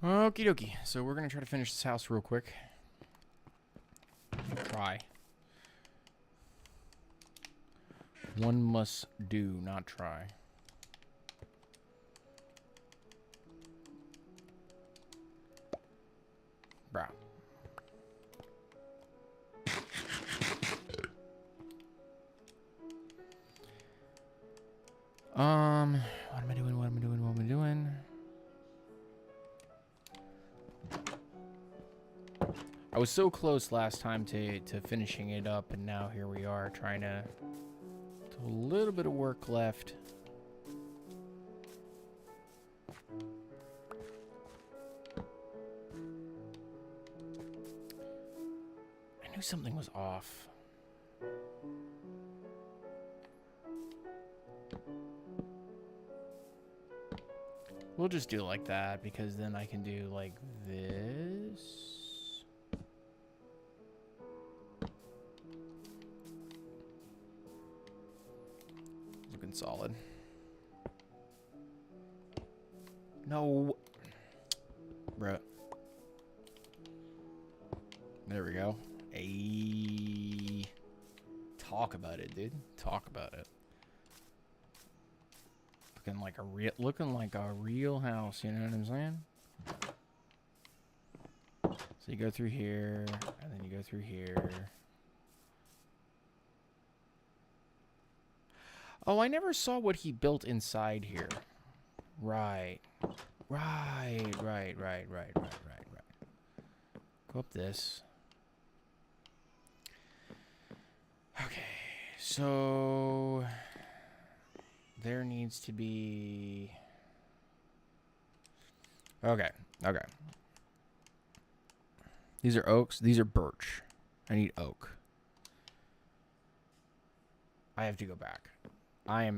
Okie dokie. So we're going to try to finish this house real quick. Try. One must do, not try. Bruh. What am I doing? What am I doing? What am I doing? I was so close last time to finishing it up, and now here we are trying to do a little bit of work left. I knew something was off. We'll just do it like that, because then I can do like this. Looking solid. No. Bruh. There we go. Ayy. Talk about it, dude. Talk about it. Looking like a real house, you know what I'm saying? So you go through here, and then you go through here. Oh, I never saw what he built inside here. Right. Right. Go up this. Okay, so there needs to be... Okay. These are oaks. These are birch. I need oak. I have to go back. I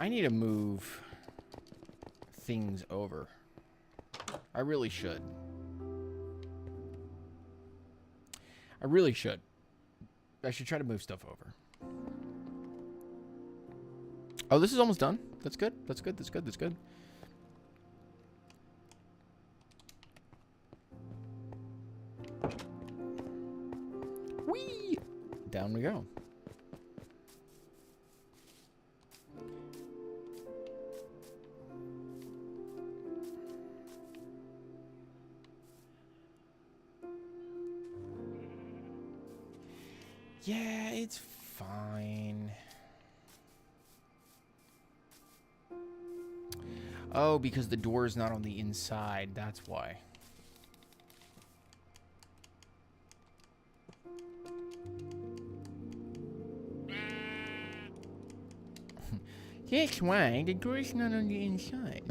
need to move things over. I really should. I should try to move stuff over. Oh, this is almost done. That's good. Whee! Down we go. Yeah, it's fine. Oh, because the door is not on the inside. That's why. That's why the door is not on the inside.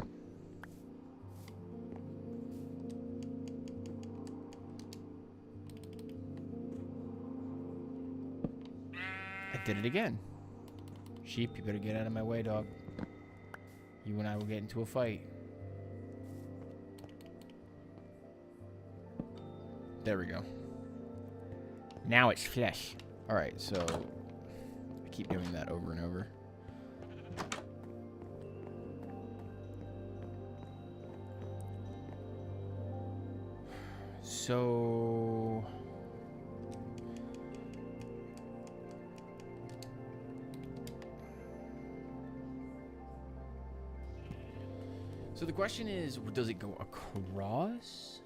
I did it again. Sheep, you better get out of my way, dog. You and I will get into a fight. There we go. Now it's flesh. Alright, so I keep doing that over and over. So the question is, does it go across?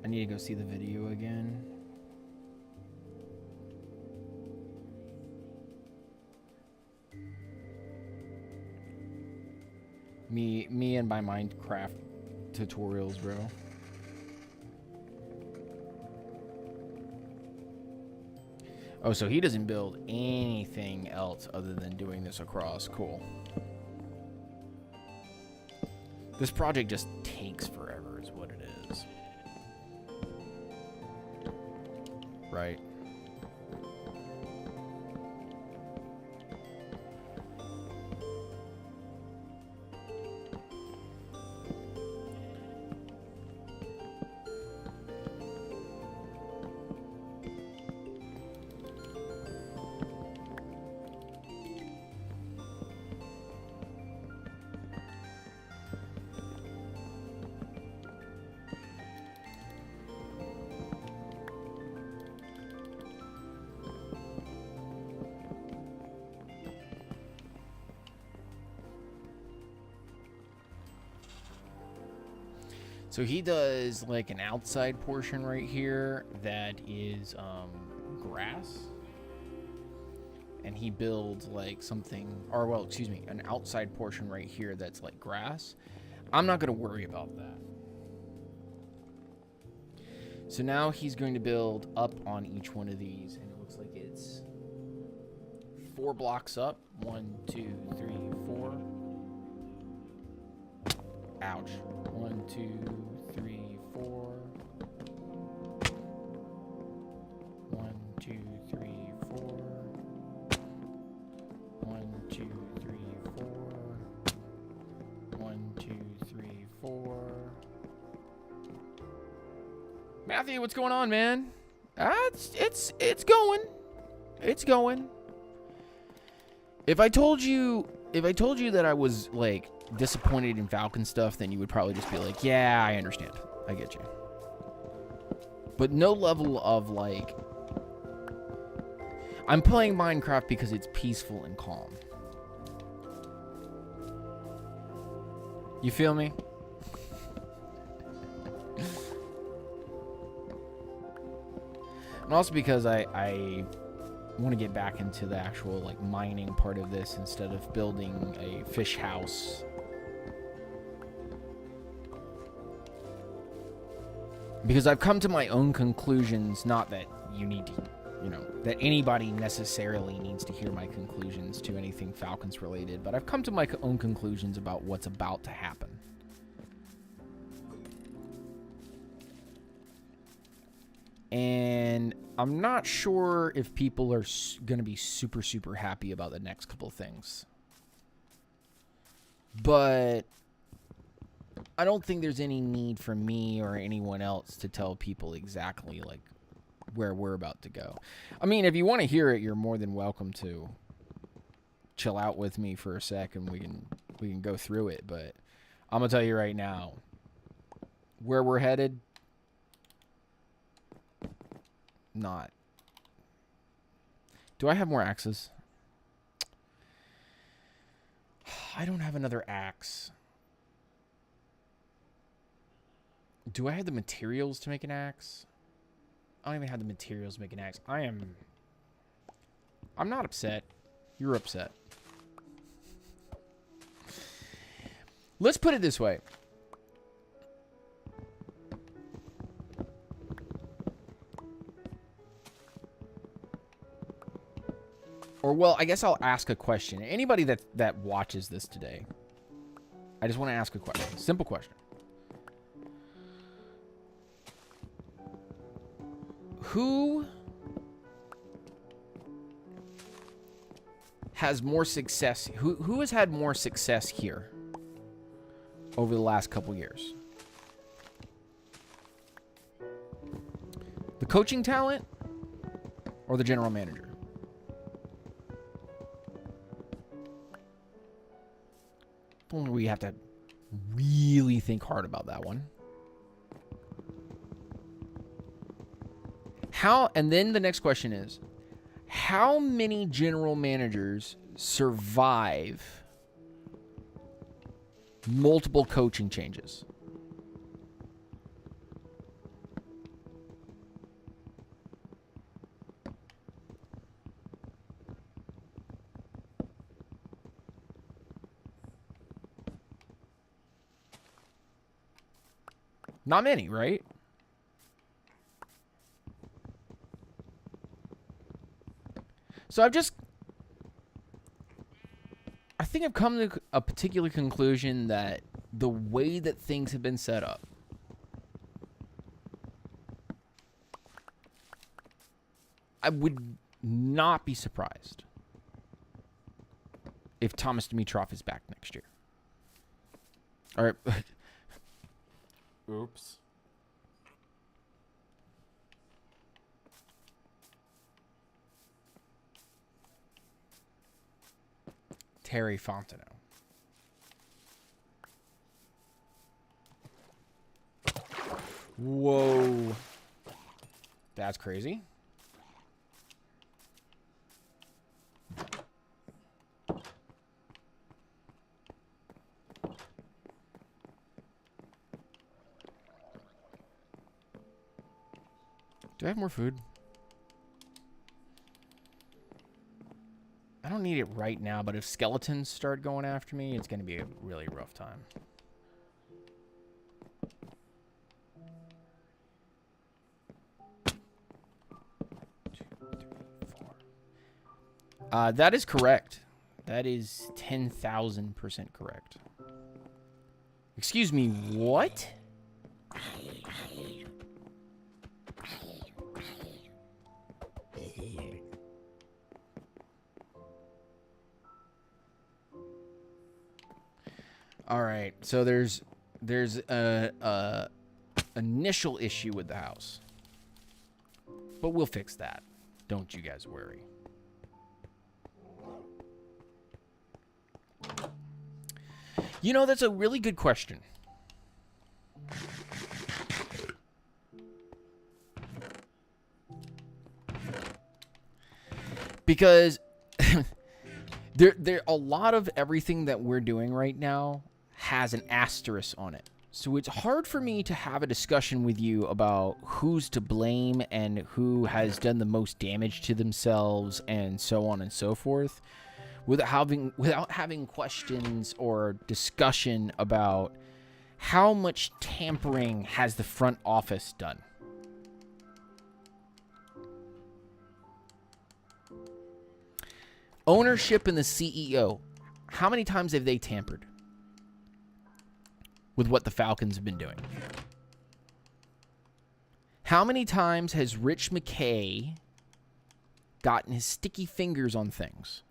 I need to go see the video again. Me and my Minecraft tutorials, bro. Oh, so he doesn't build anything else other than doing this across. Cool. This project just takes forever is what it is. Right? So he does like an outside portion right here that is grass. And he builds like something, or well, excuse me, an outside portion right here that's like grass. I'm not going to worry about that. So now he's going to build up on each one of these, and it looks like it's 4 blocks up. 1, 2, 3, 4. Ouch. 1, 2, 3, 4. 1, 2, 3, 4. 1, 2, 3, 4. 1, 2, 3, 4. Matthew, what's going on, man? It's going. It's going. If I told you that I was like disappointed in Falcon stuff, then you would probably just be like, "Yeah, I understand. I get you." But no level of like, I'm playing Minecraft because it's peaceful and calm. You feel me? And also because I want to get back into the actual like mining part of this instead of building a fish house. Because I've come to my own conclusions, not that you need to, you know, that anybody necessarily needs to hear my conclusions to anything Falcons related, but I've come to my own conclusions about what's about to happen. And I'm not sure if people are going to be super, super happy about the next couple of things. But I don't think there's any need for me or anyone else to tell people exactly, like, where we're about to go. I mean, if you want to hear it, you're more than welcome to chill out with me for a sec and we can go through it. But I'm going to tell you right now, where we're headed, not. Do I have more axes? I don't have another axe. Do I have the materials to make an axe? I don't even have the materials to make an axe. I'm not upset. You're upset. Let's put it this way. Or, well, I guess I'll ask a question. Anybody that watches this today, I just want to ask a question. Simple question. Who has more success? Who has had more success here over the last couple years? The coaching talent or the general manager? We have to really think hard about that one. And then the next question is, how many general managers survive multiple coaching changes? Not many, right? So I think I've come to a particular conclusion that the way that things have been set up, I would not be surprised if Thomas Dimitrov is back next year. All right. Oops. Terry Fontenot. Whoa. That's crazy. I have more food? I don't need it right now, but if skeletons start going after me, it's going to be a really rough time. That is correct. That is 10,000% correct. Excuse me, what? All right, so there's a initial issue with the house, but we'll fix that. Don't you guys worry. You know, that's a really good question. Because there a lot of everything that we're doing right now has an asterisk on it. So it's hard for me to have a discussion with you about who's to blame and who has done the most damage to themselves and so on and so forth without having questions or discussion about how much tampering has the front office done. Ownership and the CEO, how many times have they tampered with what the Falcons have been doing? How many times has Rich McKay gotten his sticky fingers on things?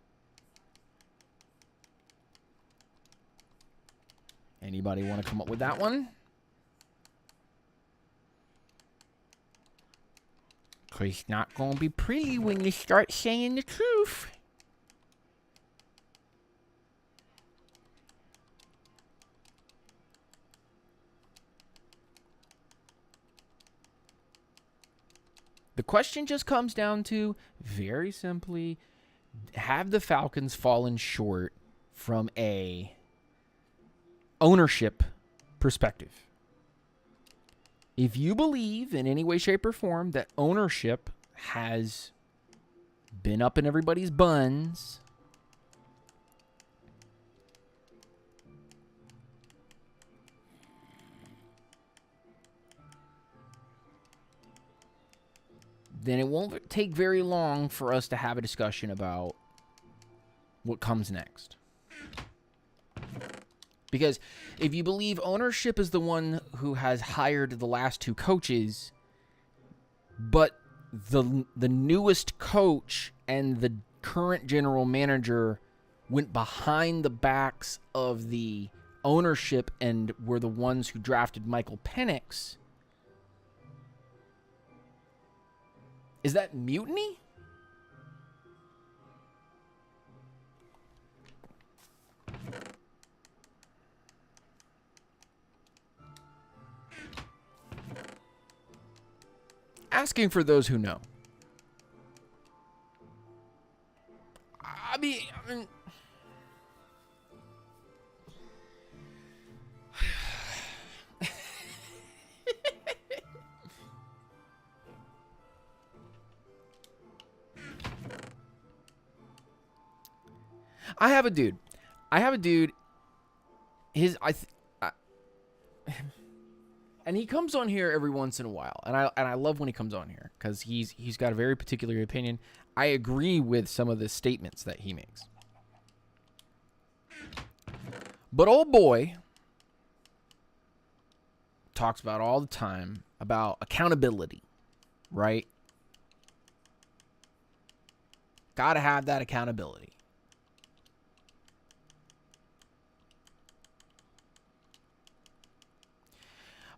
Anybody want to come up with that one? Because it's not going to be pretty when you start saying the truth. The question just comes down to, very simply, have the Falcons fallen short from a ownership perspective? If you believe in any way, shape, or form that ownership has been up in everybody's buns, then it won't take very long for us to have a discussion about what comes next. Because if you believe ownership is the one who has hired the last two coaches, but the newest coach and the current general manager went behind the backs of the ownership and were the ones who drafted Michael Penix, is that mutiny? Asking for those who know. I mean I have a dude. And he comes on here every once in a while, and I love when he comes on here because he's got a very particular opinion. I agree with some of the statements that he makes, but old boy talks about all the time about accountability, right? Got to have that accountability.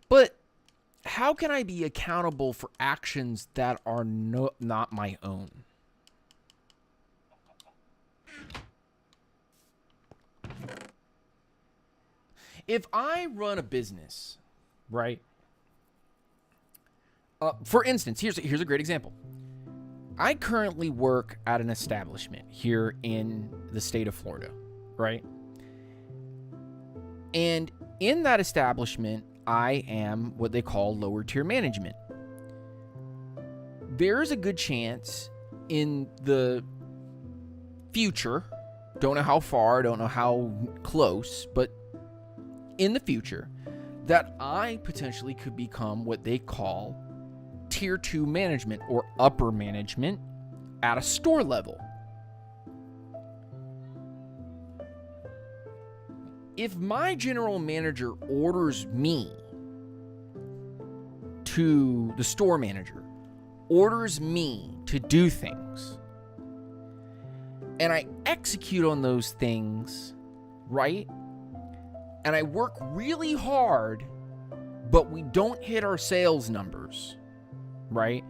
But how can I be accountable for actions that are not my own? If I run a business, right? For instance, here's a great example. I currently work at an establishment here in the state of Florida, right? And in that establishment, I am what they call lower tier management. there's a good chance in the future, don't know how far, don't know how close, but in the future, that I potentially could become what they call tier 2 management or upper management at a store level. If my general manager orders me to the store manager, orders me to do things, and I execute on those things, right? And I work really hard, but we don't hit our sales numbers, right?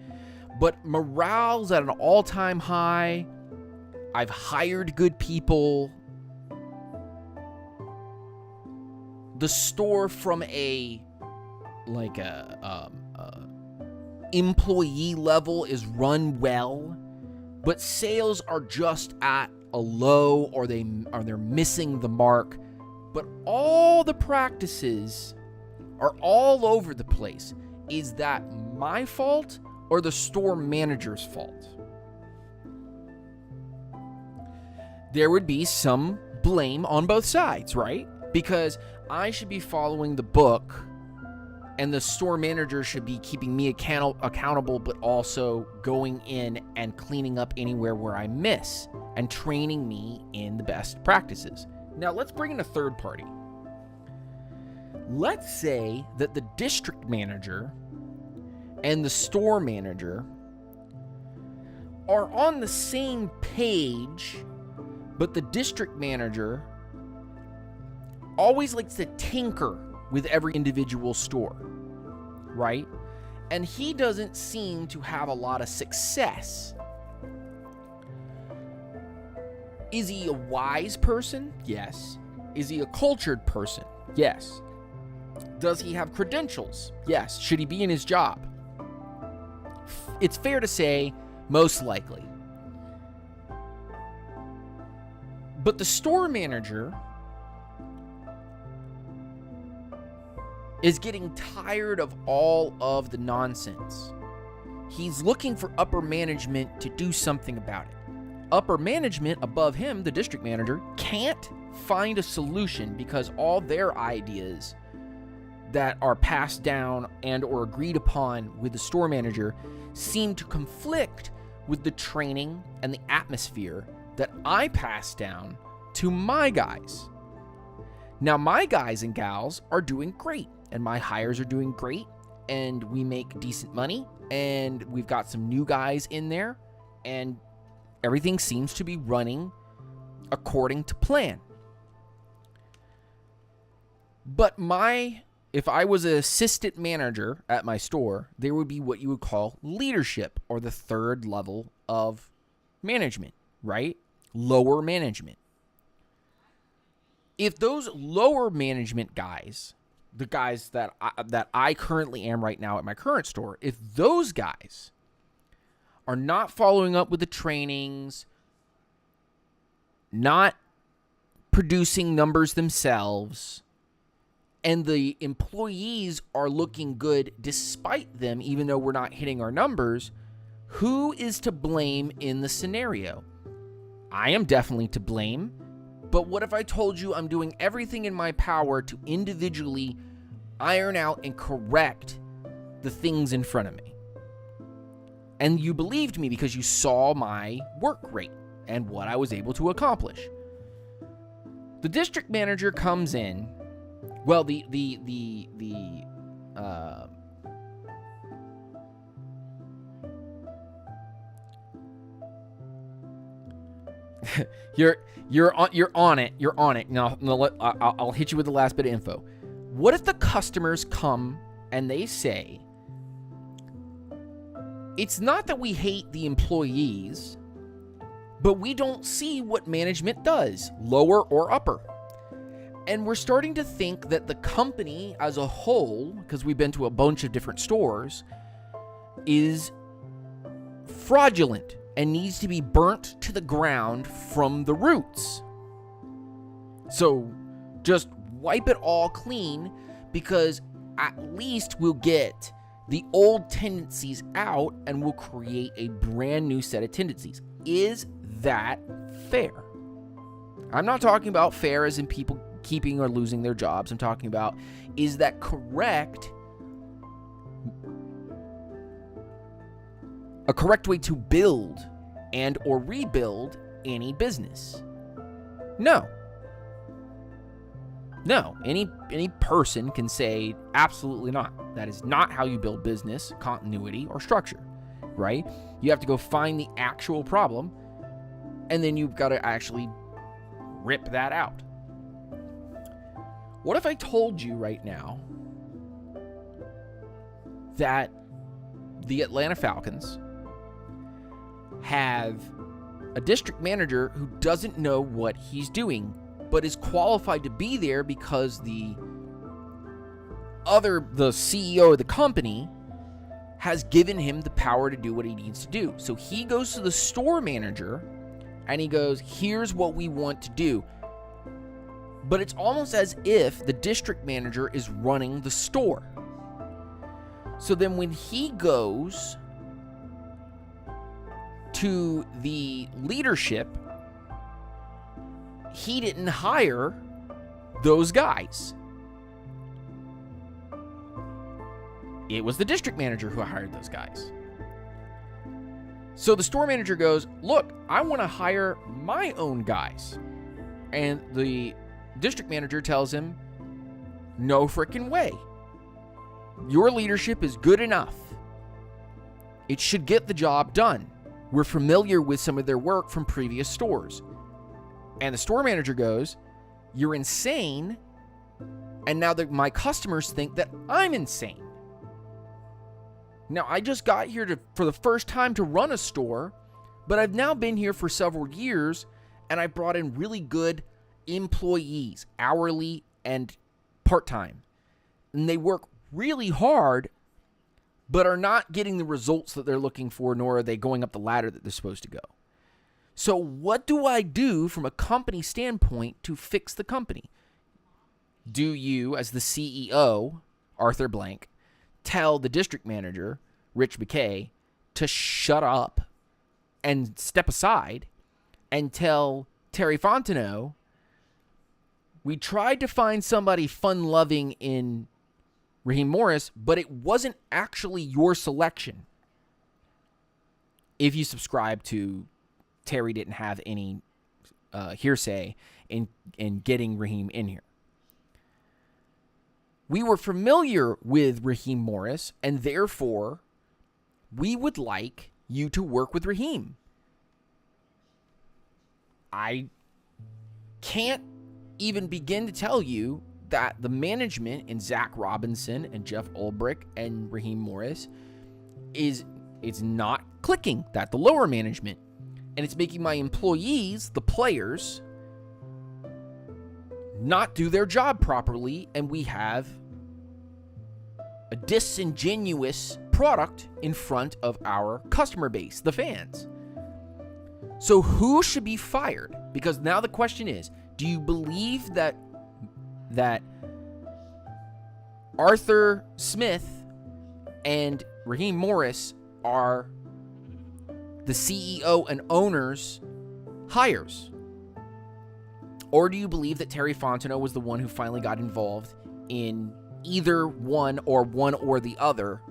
But morale's at an all-time high. I've hired good people. The store from a employee level is run well, but sales are just at a low, or they're missing the mark. But all the practices are all over the place. Is that my fault or the store manager's fault? There would be some blame on both sides, right? Because I should be following the book, and the store manager should be keeping me accountable, but also going in and cleaning up anywhere where I miss and training me in the best practices. Now, let's bring in a third party. Let's say that the district manager and the store manager are on the same page, but the district manager always likes to tinker with every individual store, right? And he doesn't seem to have a lot of success. Is he a wise person? Yes. Is he a cultured person? Yes. Does he have credentials? Yes. Should he be in his job? It's fair to say, most likely. But the store manager is getting tired of all of the nonsense. He's looking for upper management to do something about it. Upper management above him, the district manager, can't find a solution because all their ideas that are passed down and or agreed upon with the store manager seem to conflict with the training and the atmosphere that I pass down to my guys. Now, my guys and gals are doing great, and my hires are doing great, and we make decent money, and we've got some new guys in there, and everything seems to be running according to plan. But if I was an assistant manager at my store, there would be what you would call leadership, or the third level of management, right? Lower management. If those lower management guys, the guys that I currently am right now at my current store, if those guys are not following up with the trainings, not producing numbers themselves, and the employees are looking good despite them, even though we're not hitting our numbers, who is to blame in the scenario? I am definitely to blame. But what if I told you I'm doing everything in my power to individually iron out and correct the things in front of me? And you believed me because you saw my work rate and what I was able to accomplish. The district manager comes in. Well, You're on it. Now I'll hit you with the last bit of info. What if the customers come and they say, it's not that we hate the employees, but we don't see what management does, lower or upper. And we're starting to think that the company as a whole, because we've been to a bunch of different stores, is fraudulent and needs to be burnt to the ground from the roots. So just wipe it all clean, because at least we'll get the old tendencies out and will create a brand new set of tendencies. Is that fair? I'm not talking about fair as in people keeping or losing their jobs. I'm talking about, is that correct? A correct way to build and or rebuild any business? No. No, any person can say absolutely not. That is not how you build business, continuity, or structure, right? You have to go find the actual problem, and then you've got to actually rip that out. What if I told you right now that the Atlanta Falcons have a district manager who doesn't know what he's doing, but is qualified to be there because the CEO of the company has given him the power to do what he needs to do. So he goes to the store manager and he goes, here's what we want to do. But it's almost as if the district manager is running the store. So then when he goes to the leadership, he didn't hire those guys. It was the district manager who hired those guys. So the store manager goes, look, I want to hire my own guys. And the district manager tells him, no frickin' way. Your leadership is good enough. It should get the job done. We're familiar with some of their work from previous stores. And the store manager goes, you're insane. And now my customers think that I'm insane. Now, I just got here for the first time to run a store, but I've now been here for several years, and I brought in really good employees, hourly and part-time. And they work really hard, but are not getting the results that they're looking for, nor are they going up the ladder that they're supposed to go. So what do I do from a company standpoint to fix the company? Do you, as the CEO, Arthur Blank, tell the district manager, Rich McKay, to shut up and step aside and tell Terry Fontenot, we tried to find somebody fun-loving in Raheem Morris, but it wasn't actually your selection. If you subscribe to Terry didn't have any hearsay in getting Raheem in here. We were familiar with Raheem Morris, and therefore, we would like you to work with Raheem. I can't even begin to tell you that the management in Zach Robinson and Jeff Ulbrich and Raheem Morris it's not clicking. That the lower management. And it's making my employees, the players, not do their job properly, and we have a disingenuous product in front of our customer base, the fans. So who should be fired? Because now the question is, do you believe that Arthur Smith and Raheem Morris are the CEO and owners' hires? Or do you believe that Terry Fontenot was the one who finally got involved in either one or the other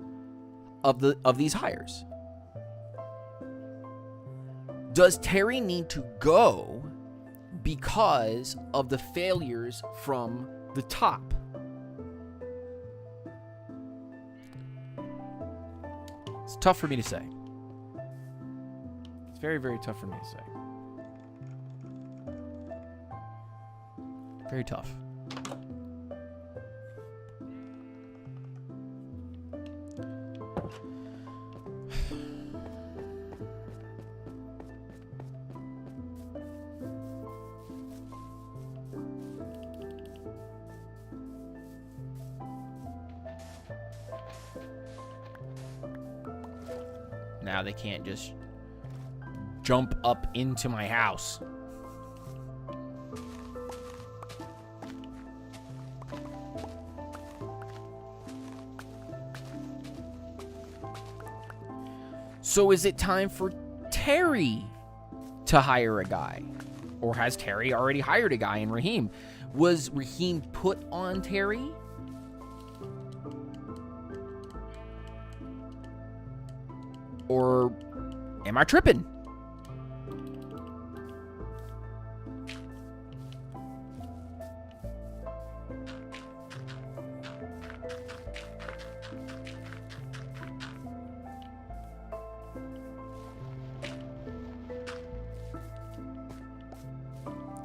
of these hires? Does Terry need to go because of the failures from the top? It's tough for me to say. It's very, very tough for me to say. Very tough. Now they can't just jump up into my house. So is it time for Terry to hire a guy? Or has Terry already hired a guy in Raheem? Was Raheem put on Terry? Or am I tripping?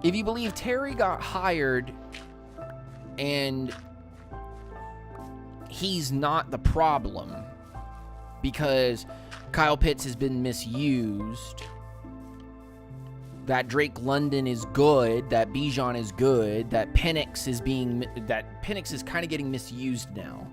If you believe Terry got hired and he's not the problem because Kyle Pitts has been misused, that Drake London is good, that Bijan is good, that Penix is kind of getting misused now.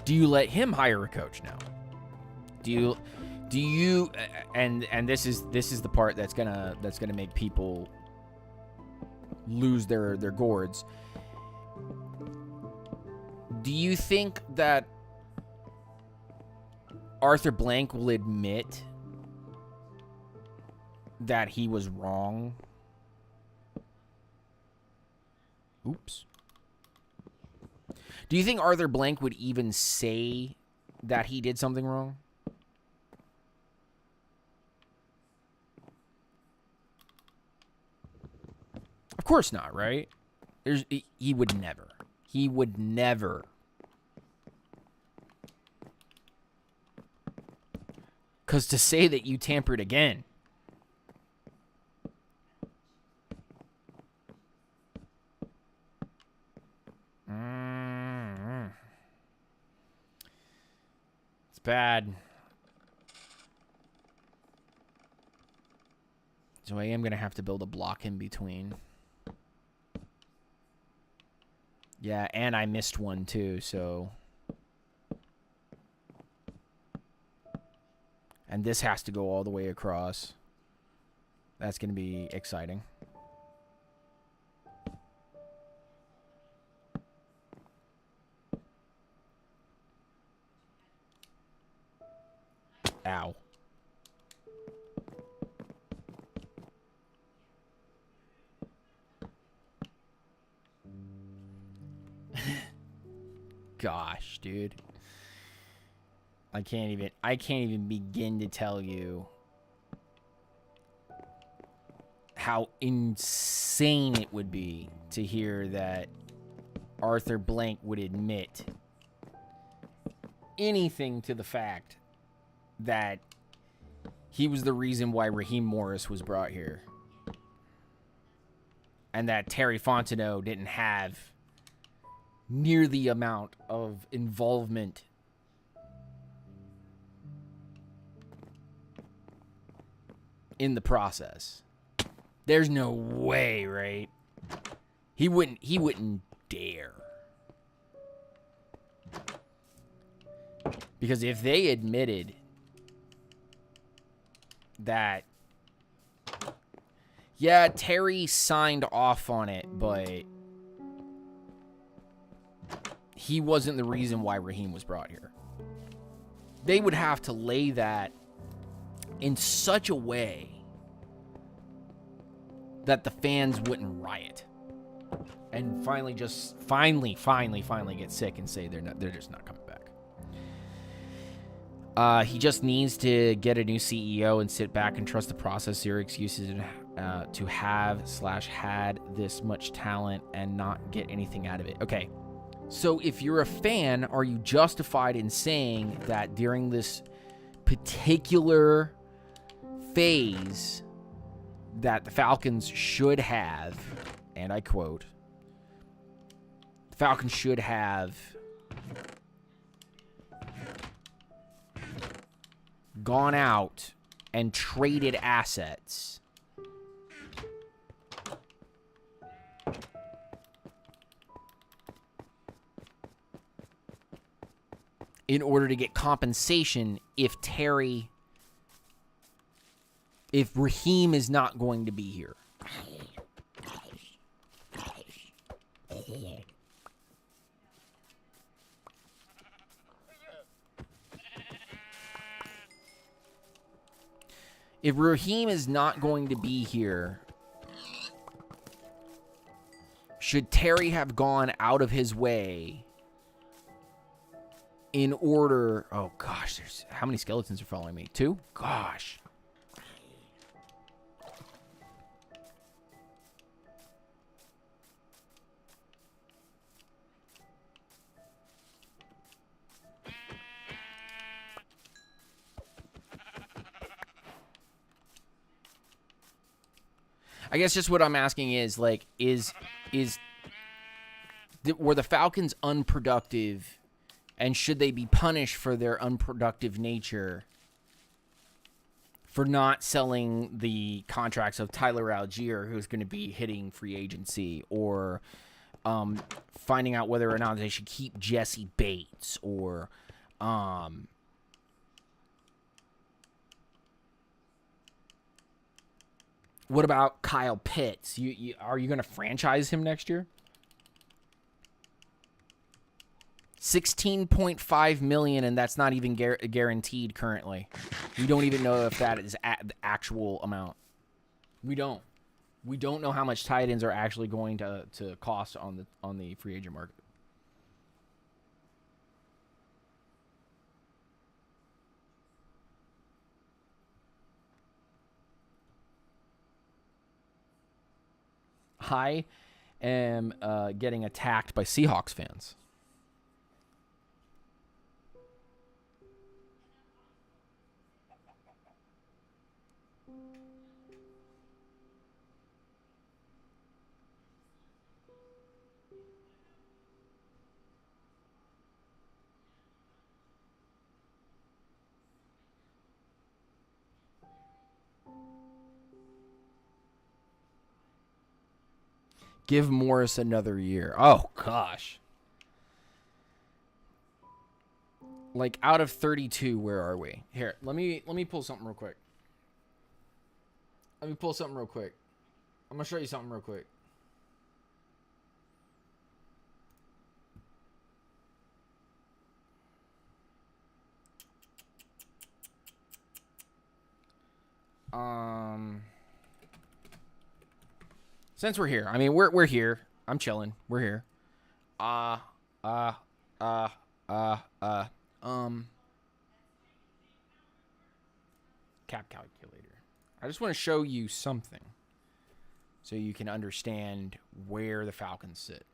Do you let him hire a coach now? Do you and this is the part that's gonna make people lose their gourds. Do you think that Arthur Blank will admit that he was wrong? Oops. Do you think Arthur Blank would even say that he did something wrong? Of course not, right? He would never. He would never. Because to say that you tampered again. It's bad. So I am going to have to build a block in between. Yeah, and I missed one too, so. And this has to go all the way across. That's going to be exciting. Ow. Gosh, dude. I can't even begin to tell you how insane it would be to hear that Arthur Blank would admit anything to the fact that he was the reason why Raheem Morris was brought here. And that Terry Fontenot didn't have near the amount of involvement in the process. There's no way, right? He wouldn't dare. Because if they admitted that, yeah, Terry signed off on it, but he wasn't the reason why Raheem was brought here. They would have to lay that in such a way that the fans wouldn't riot and finally get sick and say they're just not coming back. He just needs to get a new CEO and sit back and trust the process. Zero excuses to have/had this much talent and not get anything out of it. Okay. So if you're a fan, are you justified in saying that during this particular phase that the Falcons should have, and I quote, the Falcons should have gone out and traded assets in order to get compensation if Raheem is not going to be here? If Raheem is not going to be here, should Terry have gone out of his way in order... Oh, gosh. How many skeletons are following me? 2? Gosh. I guess just what I'm asking is, like, were the Falcons unproductive, and should they be punished for their unproductive nature for not selling the contracts of Tyler Algier, who's going to be hitting free agency, or finding out whether or not they should keep Jesse Bates, or what about Kyle Pitts? Are you going to franchise him next year? $16.5 million, and that's not even guaranteed currently. We don't even know if that is the actual amount. We don't know how much tight ends are actually going to cost on the free agent market. I am getting attacked by Seahawks fans. Give Morris another year. Oh, gosh. Like, out of 32, where are we? Here, let me pull something real quick. I'm going to show you something real quick. Since we're here, I mean, we're here. I'm chilling. We're here. Cap calculator. I just want to show you something so you can understand where the Falcons sit.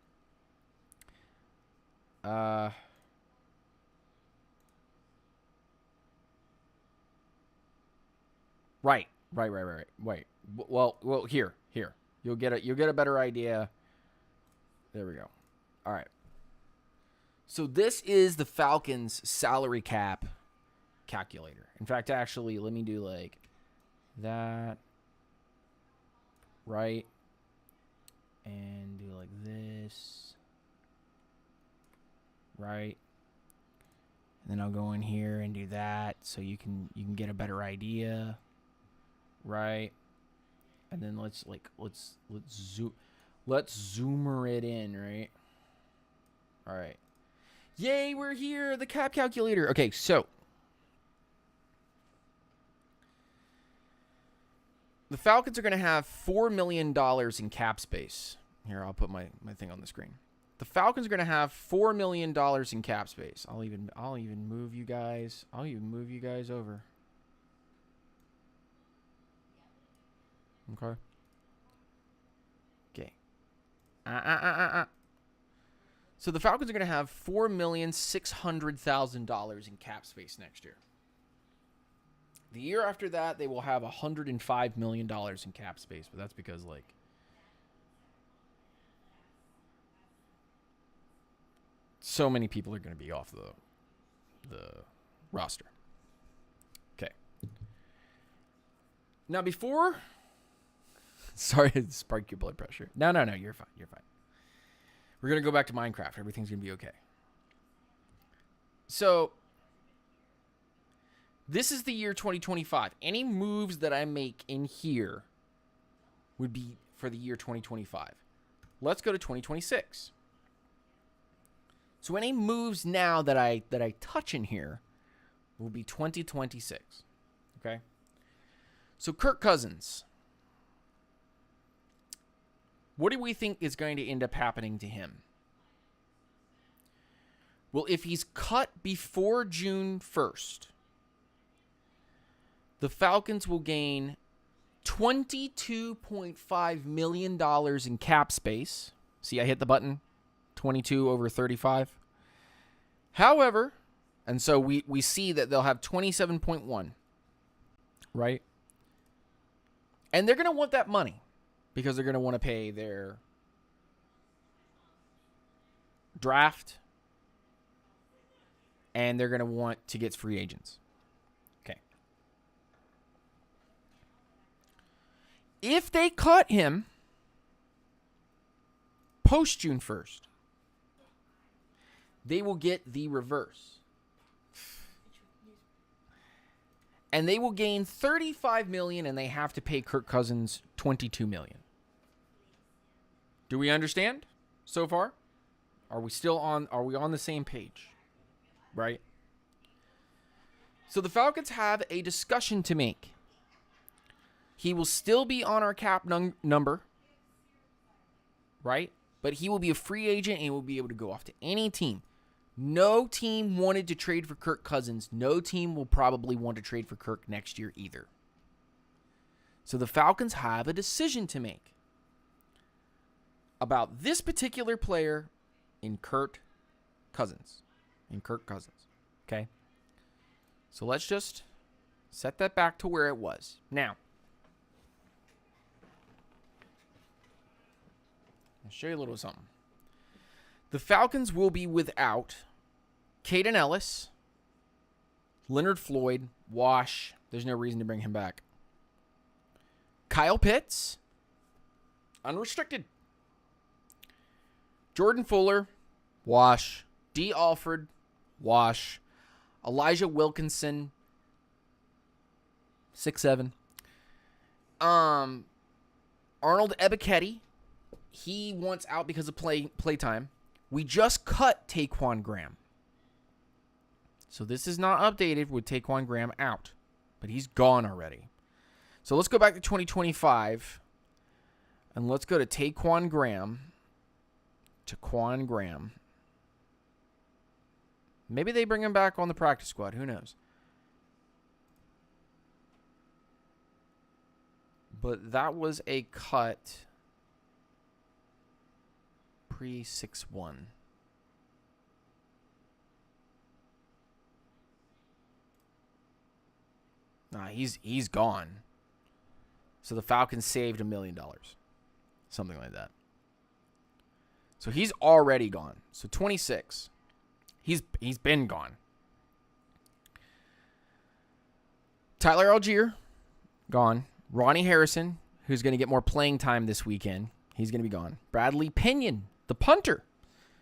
Right. Wait. Well, here. You'll get a better idea. There we go. All right. So this is the Falcons salary cap calculator. In fact, actually, let me do like that. Right. And do like this. Right. And then I'll go in here and do that so you can get a better idea. Right. And then let's zoomer it in, right? All right. Yay, we're here, the cap calculator. Okay, so the Falcons are going to have $4 million in cap space. Here, I'll put my thing on the screen. The Falcons are going to have $4 million in cap space. I'll even move you guys. I'll even move you guys over. Okay. So the Falcons are going to have $4,600,000 in cap space next year. The year after that, they will have $105 million in cap space, but that's because, like, so many people are going to be off the roster. Okay. Now, before... Sorry to spark your blood pressure. No, you're fine. We're going to go back to Minecraft. Everything's going to be okay. So, this is the year 2025. Any moves that I make in here would be for the year 2025. Let's go to 2026. So any moves now that I touch in here will be 2026. Okay? So Kirk Cousins. What do we think is going to end up happening to him? Well, if he's cut before June 1st, the Falcons will gain $22.5 million in cap space. See, I hit the button. 22 over 35. However, and so we see that they'll have 27.1, right? And they're going to want that money because they're going to want to pay their draft and they're going to want to get free agents. Okay. If they cut him post June 1st, they will get the reverse. And they will gain $35 million and they have to pay Kirk Cousins $22 million. Do we understand so far? Are we on the same page? Right? So the Falcons have a discussion to make. He will still be on our cap number. Right? But he will be a free agent and he will be able to go off to any team. No team wanted to trade for Kirk Cousins. No team will probably want to trade for Kirk next year either. So the Falcons have a decision to make about this particular player in Kirk Cousins. Okay? So let's just set that back to where it was. Now, I'll show you a little something. The Falcons will be without Caden Ellis, Leonard Floyd, Wash. There's no reason to bring him back. Kyle Pitts, unrestricted. Jordan Fuller, Wash. D. Alford, Wash. Elijah Wilkinson, 6'7". Arnold Ebiketie, he wants out because of play time. We just cut Taquan Graham. So this is not updated with Taquan Graham out. But he's gone already. So let's go back to 2025. And let's go to Taquan Graham. Maybe they bring him back on the practice squad. Who knows? But that was a cut pre-6-1. Nah, he's gone. So the Falcons saved $1 million. Something like that. So he's already gone. So 26. He's been gone. Tyler Algier, gone. Ronnie Harrison, who's going to get more playing time this weekend, he's going to be gone. Bradley Pinion, the punter,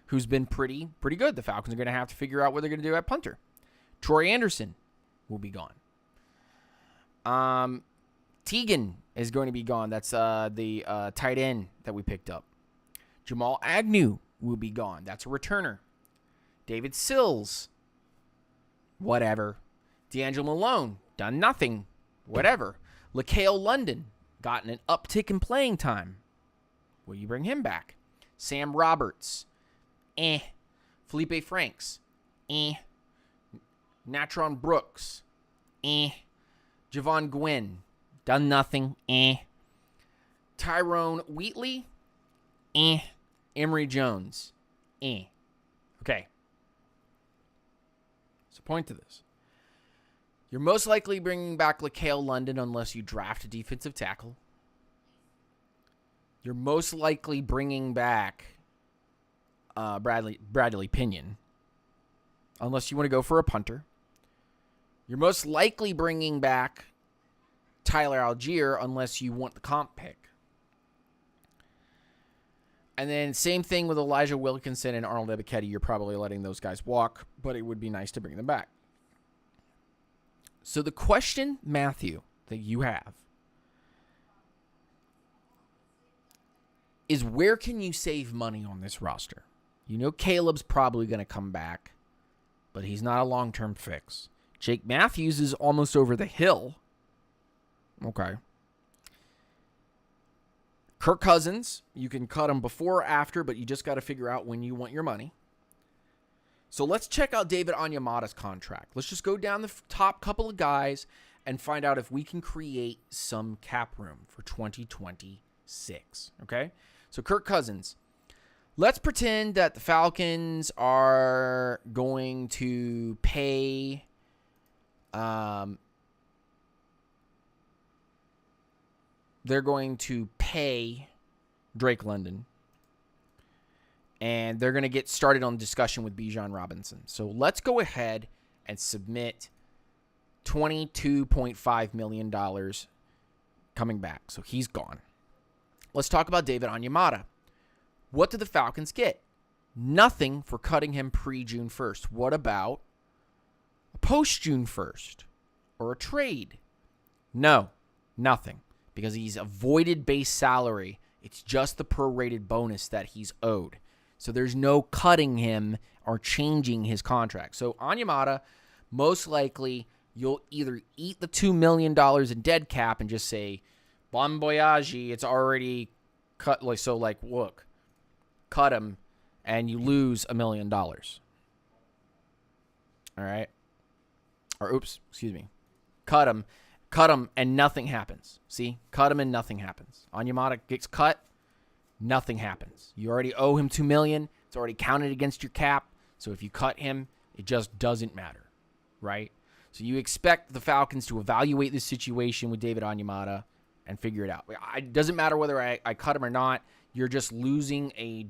who's been pretty good. The Falcons are going to have to figure out what they're going to do at punter. Troy Anderson will be gone. Teagan is going to be gone. That's the tight end that we picked up. Jamal Agnew will be gone. That's a returner. David Sills, whatever. D'Angelo Malone, done nothing, whatever. LaCale London, gotten an uptick in playing time. Will you bring him back? Sam Roberts, Felipe Franks, Natron Brooks, Javon Gwynn, done nothing, Tyrone Wheatley, Emory Jones, Okay. So point to this. You're most likely bringing back LaCale London unless you draft a defensive tackle. You're most likely bringing back Bradley Pinion unless you want to go for a punter. You're most likely bringing back Tyler Algier unless you want the comp pick. And then same thing with Elijah Wilkinson and Arnold Ebiketie. You're probably letting those guys walk, but it would be nice to bring them back. So the question, Matthew, that you have is where can you save money on this roster? You know Caleb's probably going to come back, but he's not a long-term fix. Jake Matthews is almost over the hill. Okay. Kirk Cousins, you can cut him before or after, but you just got to figure out when you want your money. So let's check out David Onyemata's contract. Let's just go down the top couple of guys and find out if we can create some cap room for 2026. Okay? So Kirk Cousins. Let's pretend that the Falcons are going to pay they're going to pay Drake London. And they're going to get started on discussion with Bijan Robinson. So let's go ahead and submit $22.5 million coming back. So he's gone. Let's talk about David Onyemata. What did the Falcons get? Nothing for cutting him pre-June 1st. What about a post-June 1st or a trade? No, nothing, because he's avoided base salary. It's just the prorated bonus that he's owed. So there's no cutting him or changing his contract. So Onyemata, most likely, you'll either eat the $2 million in dead cap and just say, bon voyage, it's already cut. So, look, cut him and you lose $1 million. All right? Or, excuse me. Cut him, and nothing happens. See? Cut him and nothing happens. Onyemata gets cut. Nothing happens. You already owe him $2 million. It's already counted against your cap. So if you cut him, it just doesn't matter, right? So you expect the Falcons to evaluate this situation with David Onyemata and figure it out. It doesn't matter whether I cut him or not. You're just losing a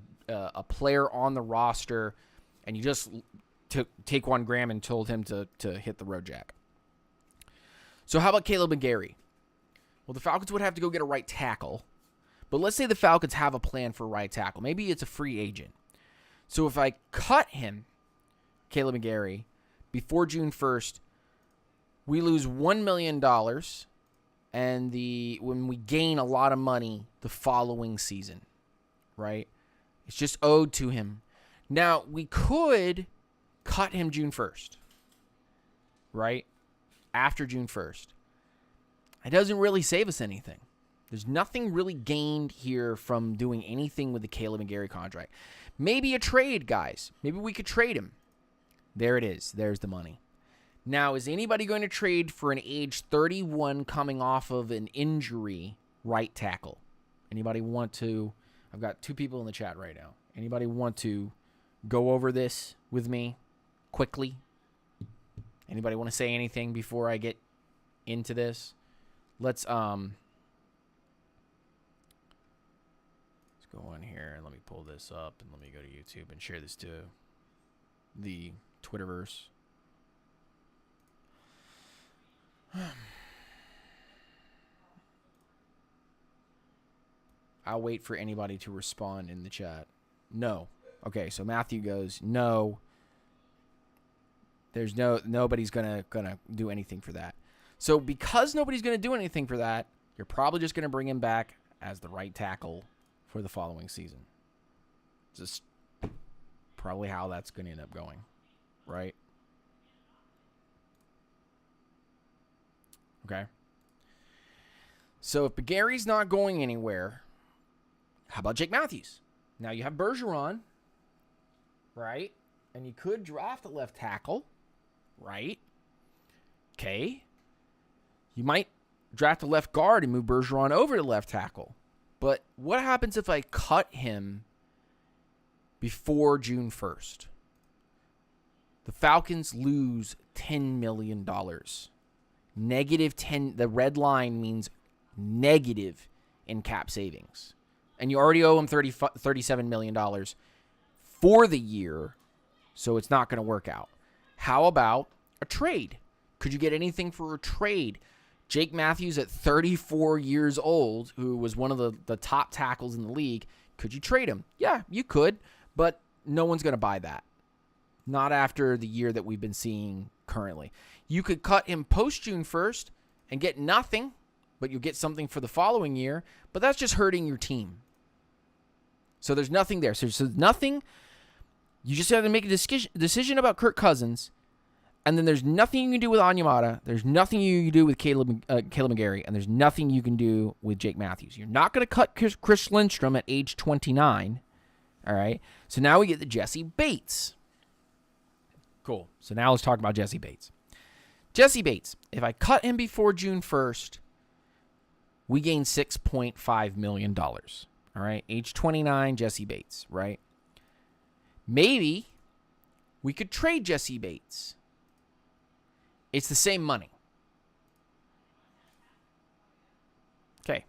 player on the roster, and you just took Taquan Graham and told him to hit the road jack. So how about Caleb McGarry? Well, the Falcons would have to go get a right tackle. But let's say the Falcons have a plan for right tackle. Maybe it's a free agent. So if I cut him, Caleb McGarry, before June 1st, we lose $1 million, and when we gain a lot of money the following season, right? It's just owed to him. Now, we could cut him June 1st, right? After June 1st. It doesn't really save us anything. There's nothing really gained here from doing anything with the Caleb McGarry contract. Maybe a trade, guys. Maybe we could trade him. There it is. There's the money. Now, is anybody going to trade for an age 31 coming off of an injury right tackle? Anybody want to? I've got 2 people in the chat right now. Anybody want to go over this with me quickly? Anybody want to say anything before I get into this? Let's go on here and let me pull this up and let me go to YouTube and share this to the Twitterverse. I'll wait for anybody to respond in the chat. No. Okay, so Matthew goes, no. There's nobody's gonna do anything for that. So because nobody's gonna do anything for that, you're probably just gonna bring him back as the right tackle for the following season. Just probably how that's going to end up going, right? Okay. So if McGarry's not going anywhere, how about Jake Matthews? Now you have Bergeron, right? And you could draft a left tackle, right? Okay. You might draft a left guard and move Bergeron over to left tackle. But what happens if I cut him before June 1st? The Falcons lose $10 million. Negative 10. The red line means negative in cap savings. And you already owe him $37 million for the year, so it's not going to work out. How about a trade? Could you get anything for a trade? Jake Matthews at 34 years old, who was one of the top tackles in the league, could you trade him? Yeah, you could, but no one's going to buy that. Not after the year that we've been seeing currently. You could cut him post-June 1st and get nothing, but you'll get something for the following year, but that's just hurting your team. So there's nothing there. So there's nothing You just have to make a decision about Kirk Cousins, and then there's nothing you can do with Onyemata. There's nothing you can do with Caleb McGarry, and there's nothing you can do with Jake Matthews. You're not going to cut Chris Lindstrom at age 29. All right? So now we get the Jesse Bates. Cool. So now let's talk about Jesse Bates. Jesse Bates, if I cut him before June 1st, we gain $6.5 million. All right? Age 29, Jesse Bates, right? Maybe we could trade Jesse Bates. It's the same money. Okay.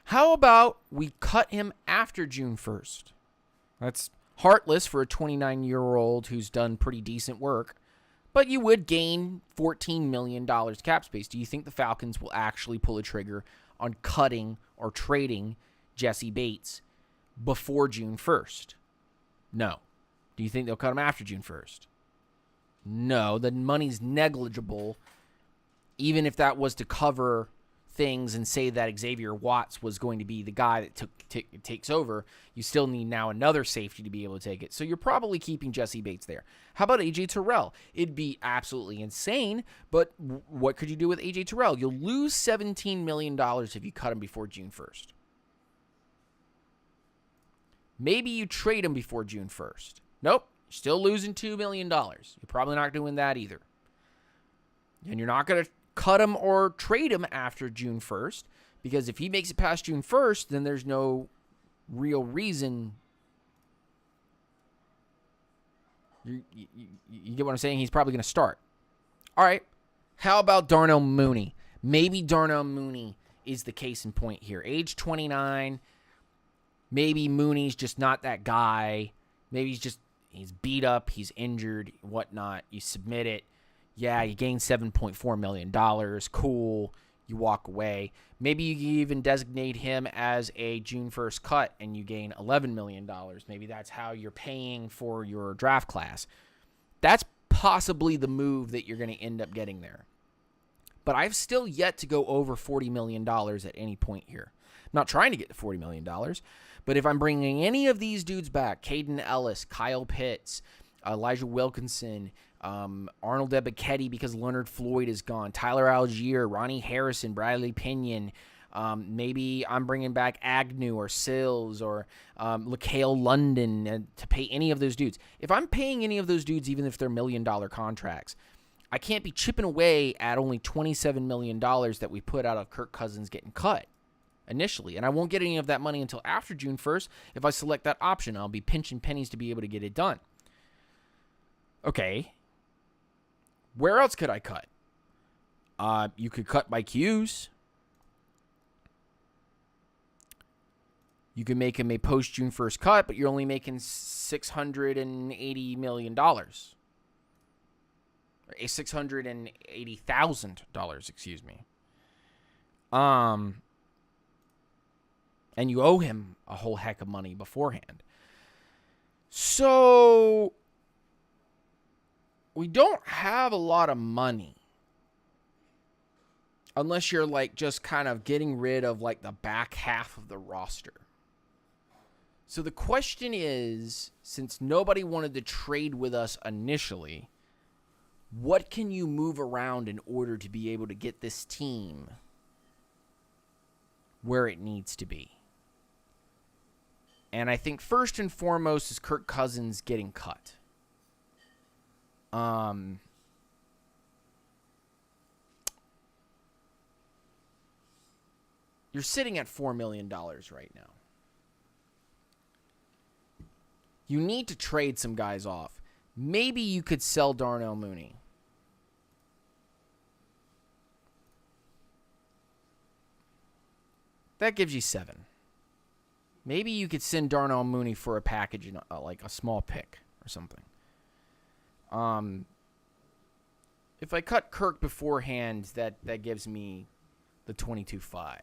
How about we cut him after June 1st? That's heartless for a 29-year-old who's done pretty decent work, but you would gain $14 million cap space. Do you think the Falcons will actually pull a trigger on cutting or trading Jesse Bates before June 1st? No. Do you think they'll cut him after June 1st? No. The money's negligible, even if that was to cover things and say that Xavier Watts was going to be the guy that takes over. You still need now another safety to be able to take it. So you're probably keeping Jesse Bates there. How about A.J. Terrell? It'd be absolutely insane, but what could you do with A.J. Terrell? You'll lose $17 million if you cut him before June 1st. Maybe you trade him before June 1st. Nope. You're still losing $2 million. You're probably not doing that either. And you're not going to cut him or trade him after June 1st, because if he makes it past June 1st, then there's no real reason. You get what I'm saying? He's probably going to start. All right. How about Darnell Mooney? Maybe Darnell Mooney is the case in point here. Age 29. Maybe Mooney's just not that guy. Maybe he's beat up, he's injured, whatnot. You submit it. Yeah, you gain $7.4 million. Cool. You walk away. Maybe you even designate him as a June 1st cut and you gain $11 million. Maybe that's how you're paying for your draft class. That's possibly the move that you're going to end up getting there. But I've still yet to go over $40 million at any point here. I'm not trying to get to $40 million. But if I'm bringing any of these dudes back, Caden Ellis, Kyle Pitts, Elijah Wilkinson, Arnold Ebiketie because Leonard Floyd is gone, Tyler Algier, Ronnie Harrison, Bradley Pinion, maybe I'm bringing back Agnew or Sills or LaCale London to pay any of those dudes. If I'm paying any of those dudes, even if they're $1 million contracts, I can't be chipping away at only $27 million that we put out of Kirk Cousins getting cut initially. And I won't get any of that money until after June 1st. If I select that option, I'll be pinching pennies to be able to get it done. Okay. Where else could I cut? You could cut by Q's. You can make him a post-June 1st cut, but you're only making $680 million. $680,000, excuse me. And you owe him a whole heck of money beforehand. So we don't have a lot of money. Unless you're like just kind of getting rid of like the back half of the roster. So the question is, since nobody wanted to trade with us initially, what can you move around in order to be able to get this team where it needs to be? And I think first and foremost is Kirk Cousins getting cut. You're sitting at $4 million right now. You need to trade some guys off. Maybe you could sell Darnell Mooney. That gives you 7. Maybe you could send Darnell Mooney for a package, like a small pick or something. If I cut Kirk beforehand, that gives me the 22.5.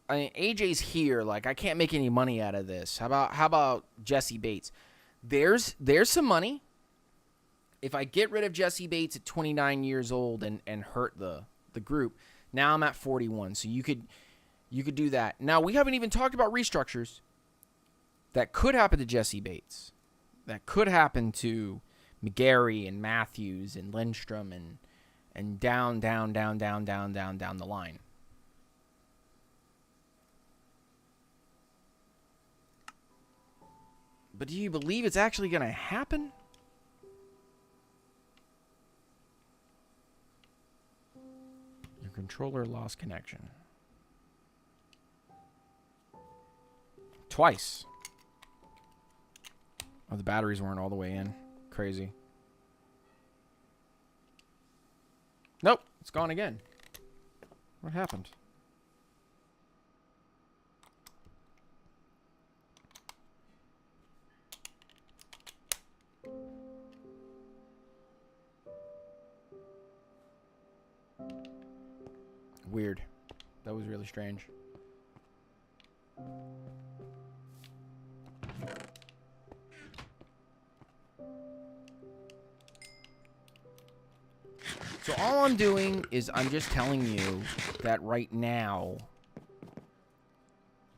AJ's here. Like, I can't make any money out of this. How about Jesse Bates? There's some money. If I get rid of Jesse Bates at 29 years old and hurt the the group. Now I'm at 41, so you could do that. Now, we haven't even talked about restructures that could happen to Jesse Bates, that could happen to McGarry and Matthews and Lindstrom and down the line. But do you believe it's actually going to happen? Your controller lost connection. Twice. Oh, the batteries weren't all the way in. Crazy. Nope, it's gone again. What happened? Weird. That was really strange. So all I'm doing is I'm just telling you that right now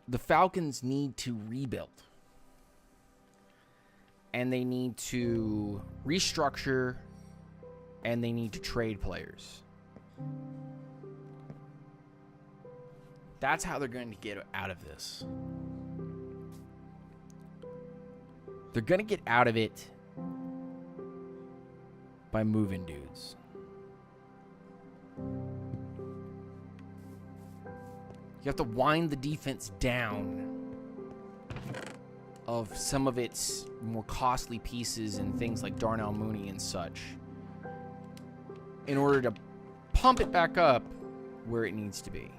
the Falcons need to rebuild. And they need to restructure, and they need to trade players. That's how they're going to get out of this. They're going to get out of it by moving dudes. You have to wind the defense down of some of its more costly pieces and things like Darnell Mooney and such in order to pump it back up where it needs to be.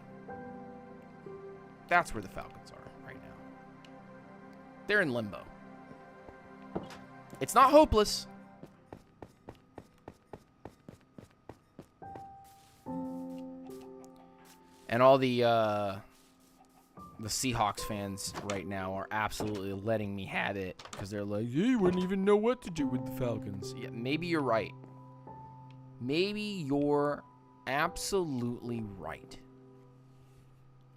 That's where the Falcons are right now. They're in limbo. It's not hopeless. And all the Seahawks fans right now are absolutely letting me have it because they're like, you wouldn't even know what to do with the Falcons. Yeah, maybe you're right. Maybe you're absolutely right.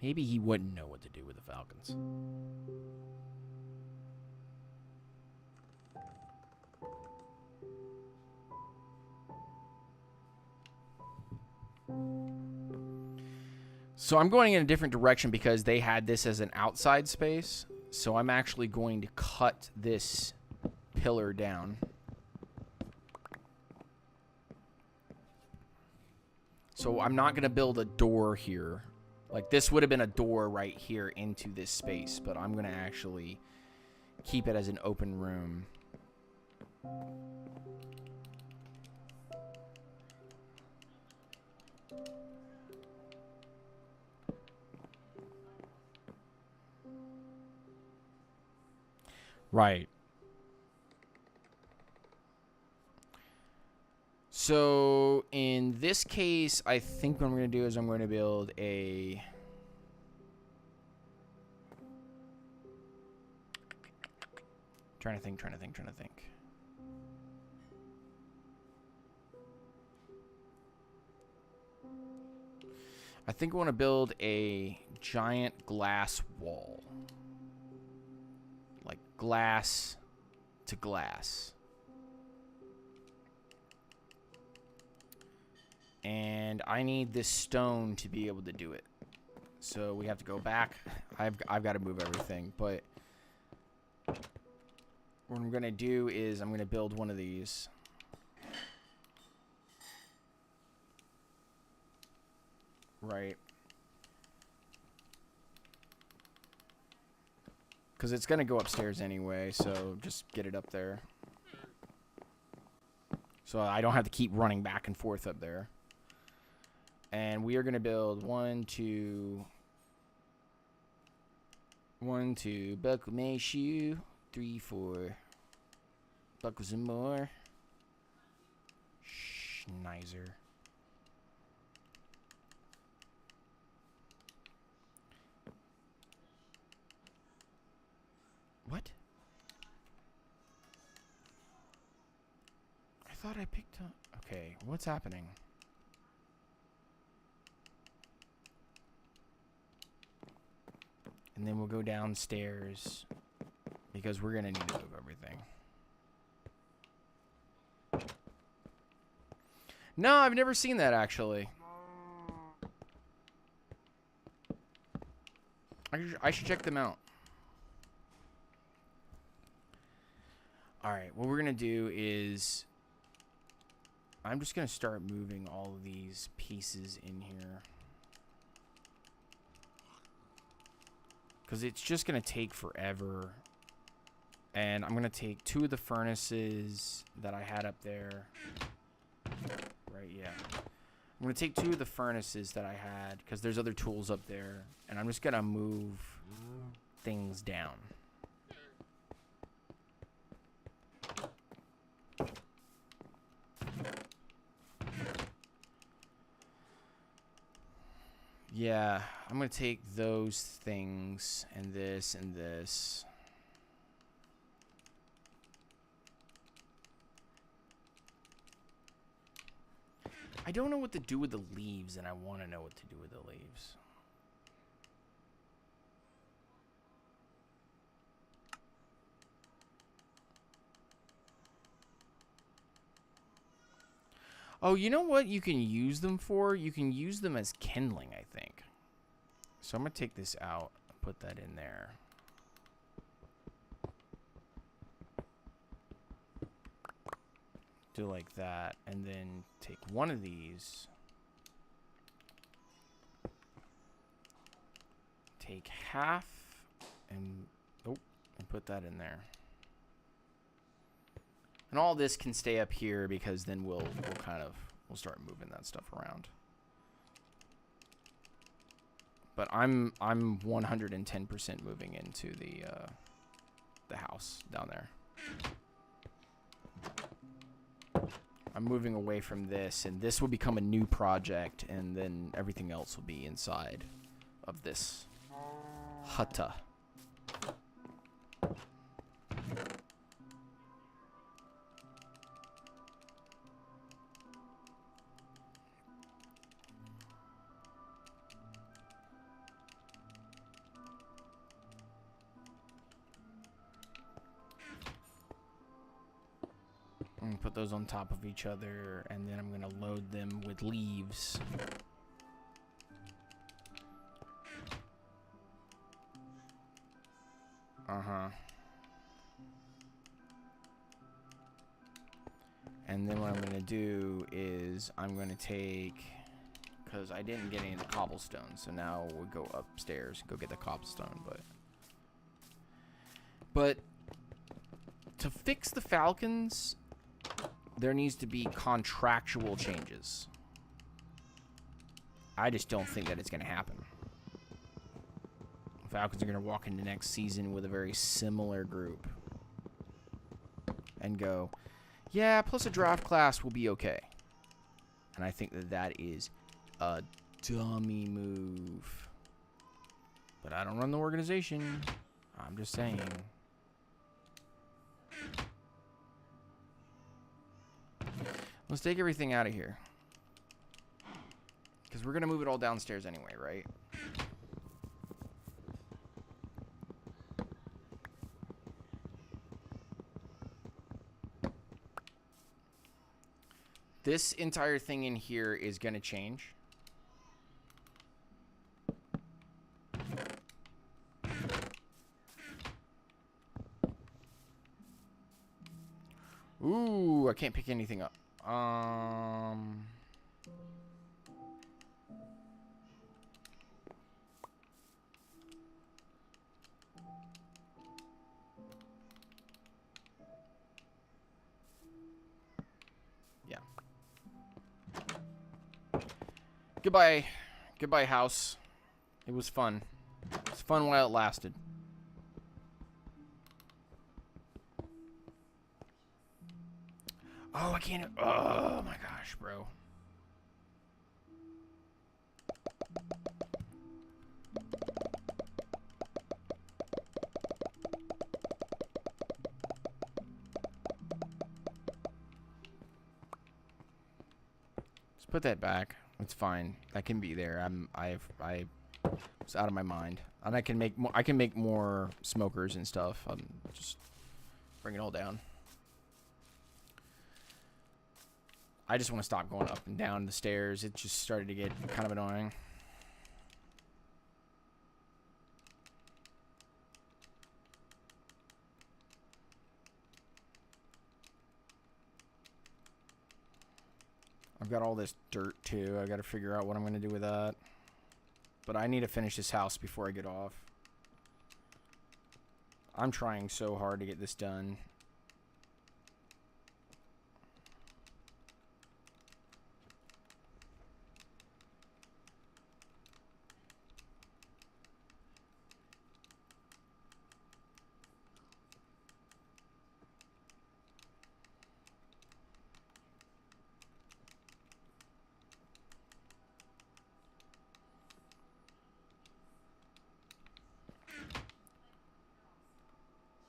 Maybe he wouldn't know what to do with the Falcons. So I'm going in a different direction because they had this as an outside space. So I'm actually going to cut this pillar down. So I'm not going to build a door here. Like, this would have been a door right here into this space, but I'm going to actually keep it as an open room. Right. So in this case, I think what I'm going to do is I'm going to build a... Trying to think. I think I want to build a giant glass wall. Like glass to glass. And I need this stone to be able to do it. So we have to go back. I've got to move everything. But what I'm going to do is I'm going to build one of these. Right. Because it's going to go upstairs anyway. So just get it up there. So I don't have to keep running back and forth up there. And we are going to build 1, 2, buckle my shoe, 3, 4, buckle some more, Schnizer. What? I thought I picked up. Okay, what's happening? And then we'll go downstairs because we're going to need to move everything. No, I've never seen that, actually. I should check them out. Alright, what we're going to do is... I'm just going to start moving all of these pieces in here. Because it's just going to take forever. And I'm going to take 2 of the furnaces that I had up there. Right, yeah. I'm going to take 2 of the furnaces that I had. Because there's other tools up there. And I'm just going to move things down. Yeah, I'm going to take those things and this and this. I don't know what to do with the leaves, and I want to know what to do with the leaves. Oh, you know what you can use them for? You can use them as kindling, I think. So I'm going to take this out and put that in there. Do like that. And then take one of these. Take half and put that in there. And all this can stay up here because then we'll start moving that stuff around. But I'm 110% moving into the house down there. I'm moving away from this, and this will become a new project, and then everything else will be inside of this hutta. Put those on top of each other, and then I'm going to load them with leaves. And then what I'm going to do is I'm going to take, because I didn't get any of the cobblestone, so now we'll go upstairs, go get the cobblestone, but to fix the Falcons, there needs to be contractual changes. I just don't think that it's going to happen. The Falcons are going to walk into next season with a very similar group and go, yeah, plus a draft class will be okay. And I think that that is a dummy move. But I don't run the organization. I'm just saying. Let's take everything out of here. Because we're going to move it all downstairs anyway, right? This entire thing in here is going to change. Ooh, I can't pick anything up. Yeah. Goodbye. Goodbye, house. It was fun. It was fun while it lasted. Oh, I can't. Oh, my gosh, bro. Just put that back. It's fine. That can be there. I It's out of my mind. And I can make more. I can make more smokers and stuff. Just bring it all down. I just want to stop going up and down the stairs. It just started to get kind of annoying. I've got all this dirt too. I got to figure out what I'm going to do with that. But I need to finish this house before I get off. I'm trying so hard to get this done.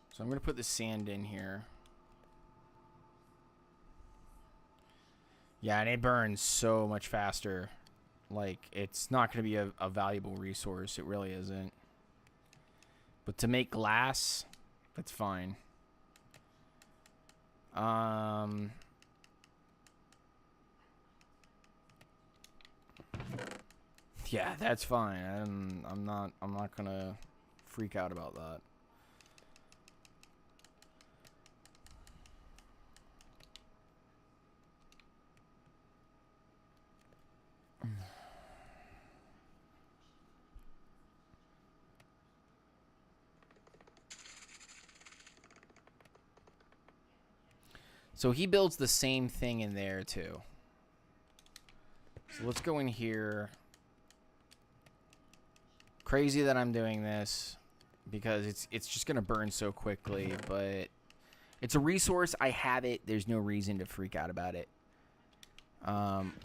So I'm going to put the sand in here. Yeah, and it burns so much faster. Like, it's not going to be a valuable resource. It really isn't. But to make glass, that's fine. Yeah, that's fine. I'm not going to freak out about that. So he builds the same thing in there too. So let's go in here. Crazy that I'm doing this because it's just gonna burn so quickly, but it's a resource. I have it. There's no reason to freak out about it.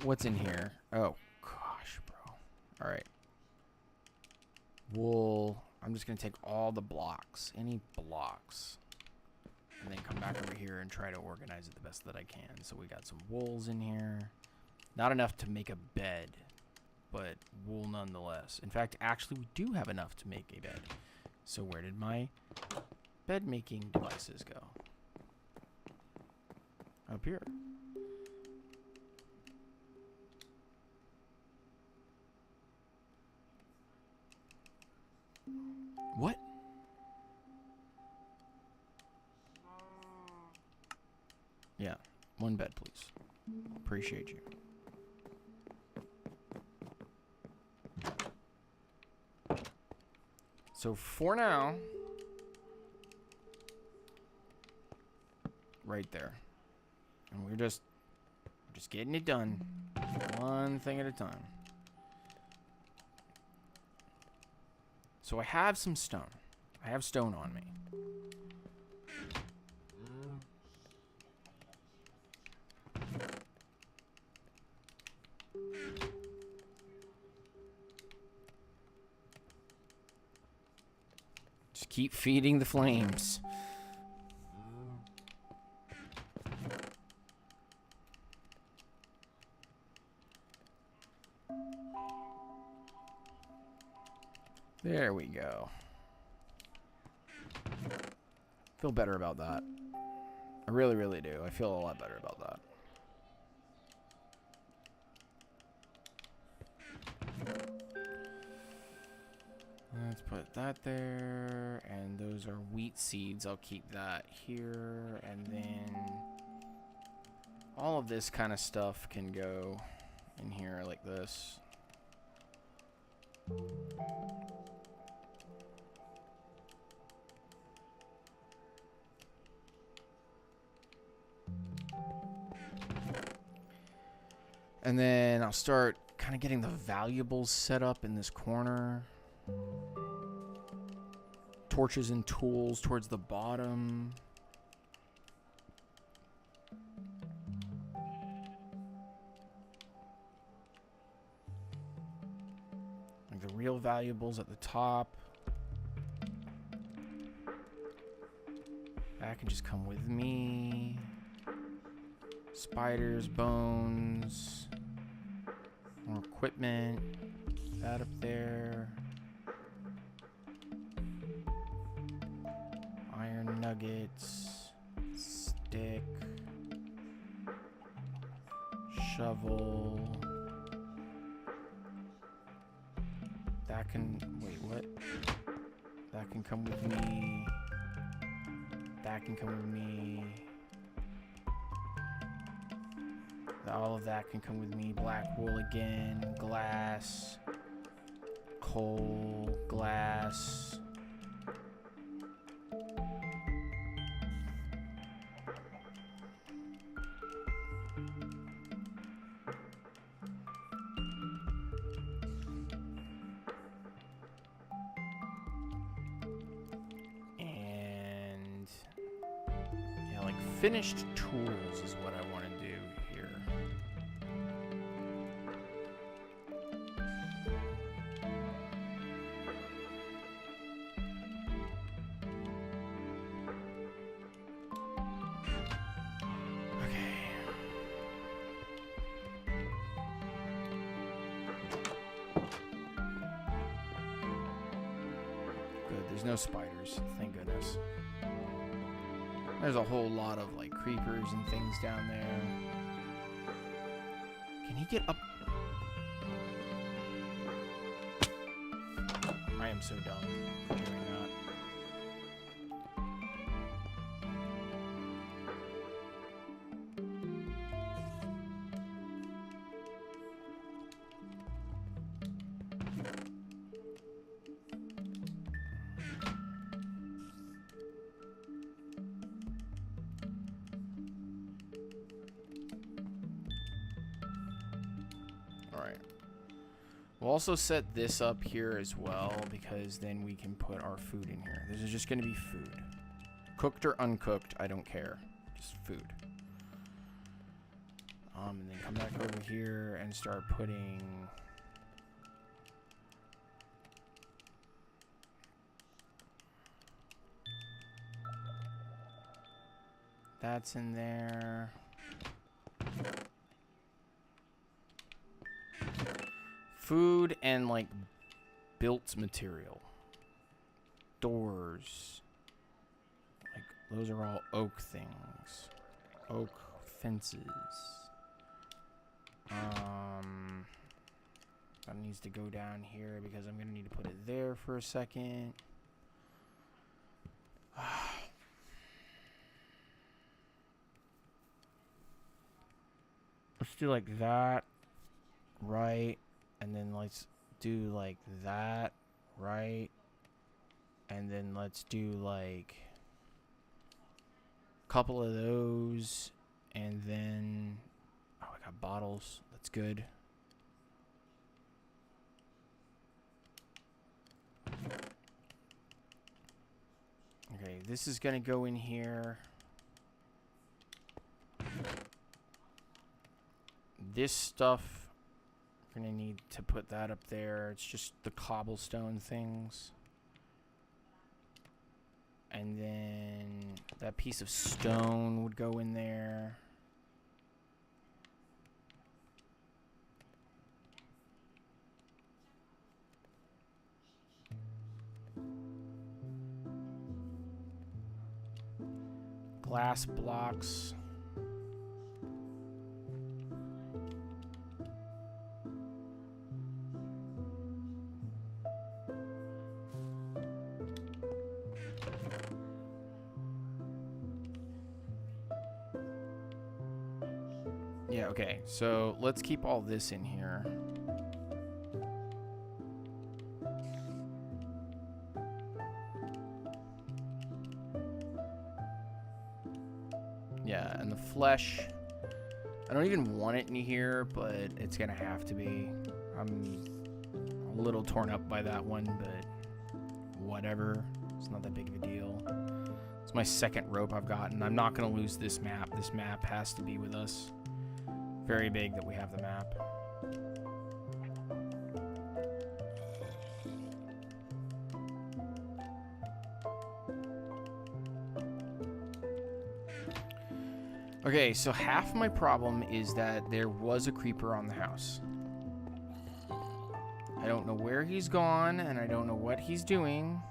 What's in here? Oh gosh, bro. All right. Wool. I'm just gonna take all the blocks, any blocks. And then come back over here and try to organize it the best that I can. So we got some wools in here. Not enough to make a bed, but wool nonetheless. In fact, actually, we do have enough to make a bed. So where did my bed making devices go? Up here. What? Yeah, one bed, please. Appreciate you. So for now, right there, and we're just getting it done, one thing at a time. So I have some stone. I have stone on me. Just keep feeding the flames. There we go. Feel better about that. I really, really do. I feel a lot better about that. Let's put that there, and those are wheat seeds. I'll keep that here, and then all of this kind of stuff can go in here like this. And then I'll start kind of getting the valuables set up in this corner. Torches and tools towards the bottom. Like the real valuables at the top. That can just come with me. Spiders, bones, more equipment. That up there. nuggets, stick, shovel. That can, wait, what? That can come with me. That can come with me. All of that can come with me. Black wool again, glass, coal, glass. And yeah, like finished tools is what I want to do here. There's no spiders, thank goodness. There's a whole lot of like creepers and things down there. Can he get up? I am so dumb for doing that. We'll also set this up here as well, because then we can put our food in here. This is just going to be food. Cooked or uncooked, I don't care. Just food. And then come back over here and start putting... That's in there. Food and like built material. Doors. Like those are all oak things. Oak fences. That needs to go down here because I'm gonna need to put it there for a second. Let's do like that, right? And then let's do like that, right? And then let's do like a couple of those. And then, oh, I got bottles. That's good. Okay, this is gonna go in here. This stuff, we're gonna need to put that up there. It's just the cobblestone things. And then that piece of stone would go in there. Glass blocks. Yeah, okay, so let's keep all this in here. Yeah, and the flesh, I don't even want it in here, but it's gonna have to be. I'm a little torn up by that one, but whatever. It's not that big of a deal. It's my second rope I've gotten. I'm not gonna lose this map. This map has to be with us. Very big that we have the map. Okay, so half my problem is that there was a creeper on the house. I don't know where he's gone, and I don't know what he's doing.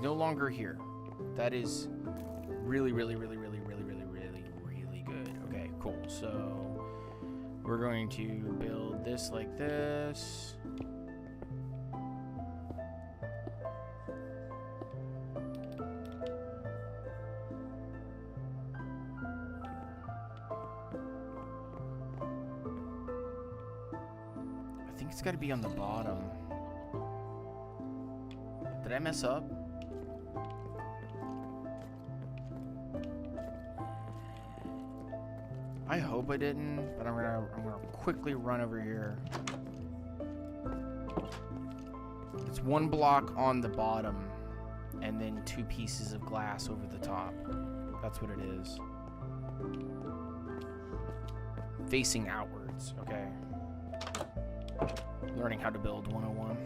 no longer here. That is really, really, really, really, really, really, really, really good. Okay, cool. So we're going to build this like this. I think it's got to be on the bottom. Did I mess up? I hope I didn't, but I'm gonna quickly run over here. It's one block on the bottom, and then 2 pieces of glass over the top. That's what it is. Facing outwards, okay. Learning how to build 101.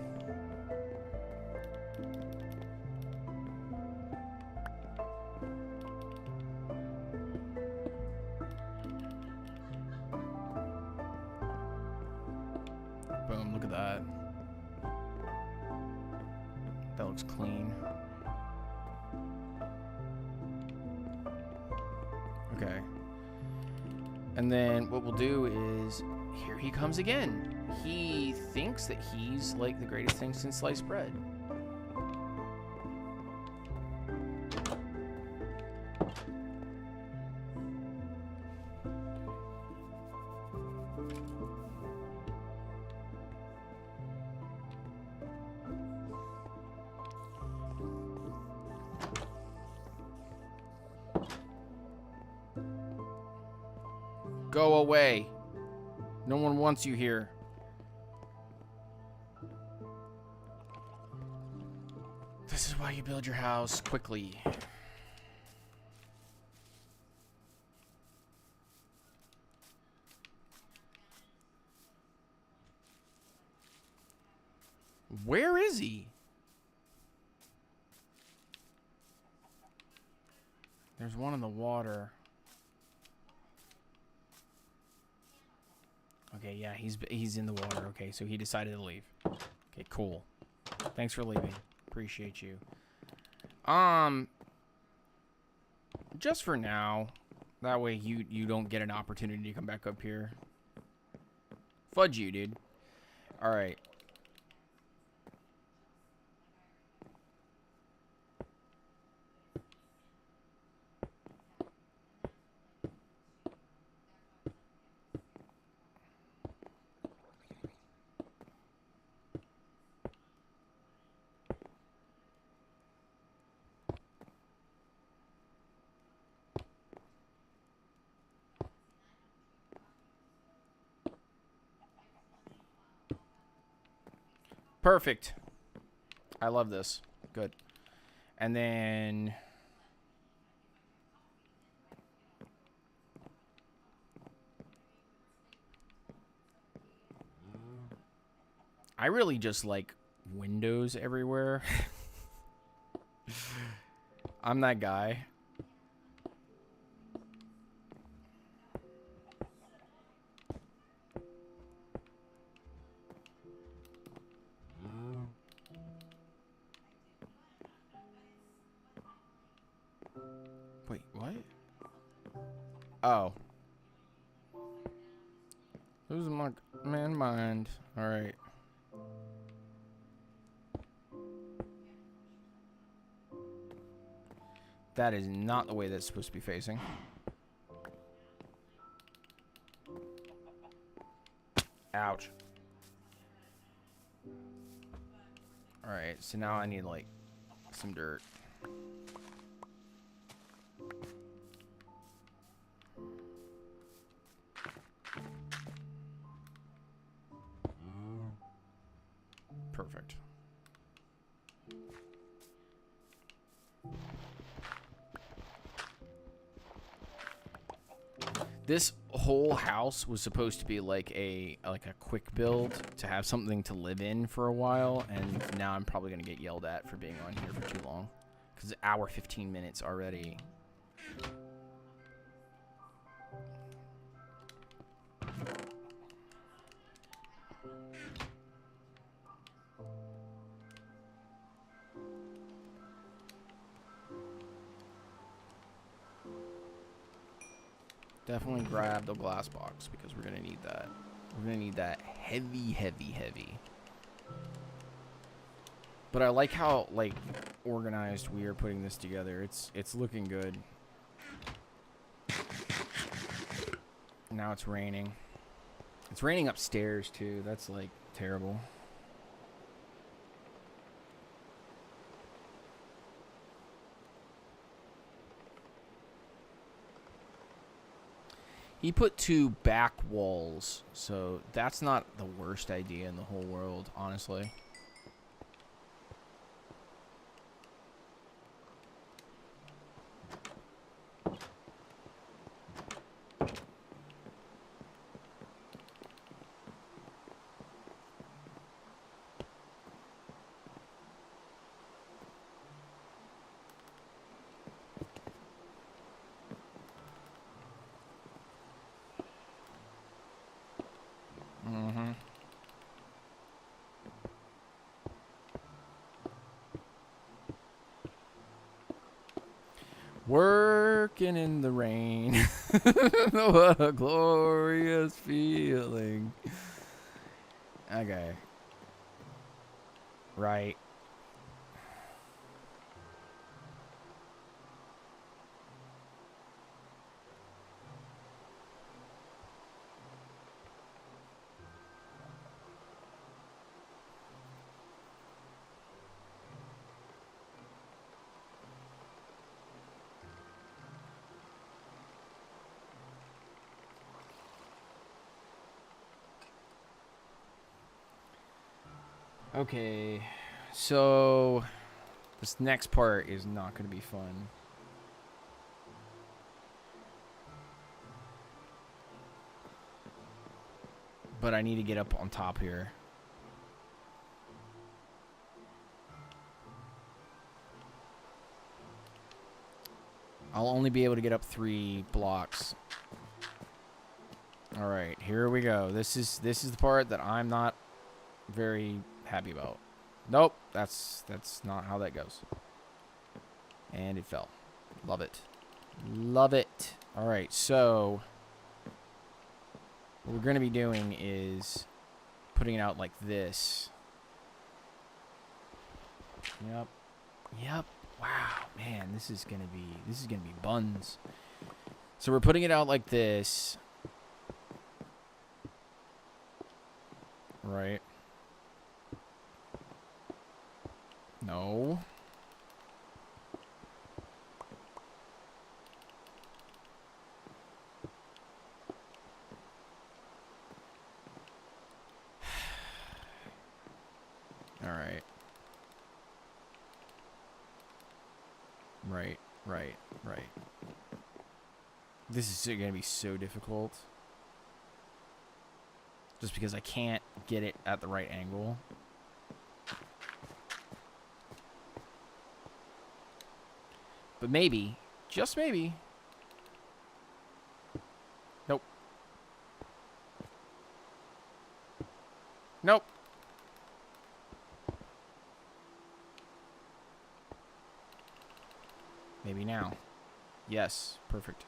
Boom, look at that. That looks clean. Okay. And then what we'll do is, here he comes again. He thinks that he's like the greatest thing since sliced bread. Go away. No one wants you here. This is why you build your house quickly. Where is he? There's one in the water. Okay, yeah, he's in the water. Okay, so he decided to leave. Okay, cool. Thanks for leaving. Appreciate you. Just for now. That way you don't get an opportunity to come back up here. Fudge you, dude. Alright. Perfect. I love this. Good. And then I really just like windows everywhere. I'm that guy. Wait, what? Oh. Losing my man mind. Alright. That is not the way that's supposed to be facing. Ouch. Alright, so now I need, like, some dirt. Perfect. This whole house was supposed to be like a quick build to have something to live in for a while, and now I'm probably gonna get yelled at for being on here for too long, because it's hour 15 minutes already. Definitely grab the glass box because we're gonna need that. We're gonna need that heavy, heavy, heavy. But I like how like organized we are putting this together. It's looking good. Now it's raining. It's raining upstairs too. That's like terrible. He put 2 back walls, so that's not the worst idea in the whole world, honestly. Working in the rain. What a glorious feeling. Okay. Right. Okay, so this next part is not going to be fun. But I need to get up on top here. I'll only be able to get up 3 blocks. All right, here we go. This is the part that I'm not very happy about. Nope, that's not how that goes. And it fell. Love it. Love it. All right, so what we're going to be doing is putting it out like this. Yep. Yep. Wow, man, this is going to be buns. So we're putting it out like this. Right. No. All right. Right. This is going to be so difficult. Just because I can't get it at the right angle. But maybe, just maybe. Nope. Nope. Maybe now. Yes, perfect.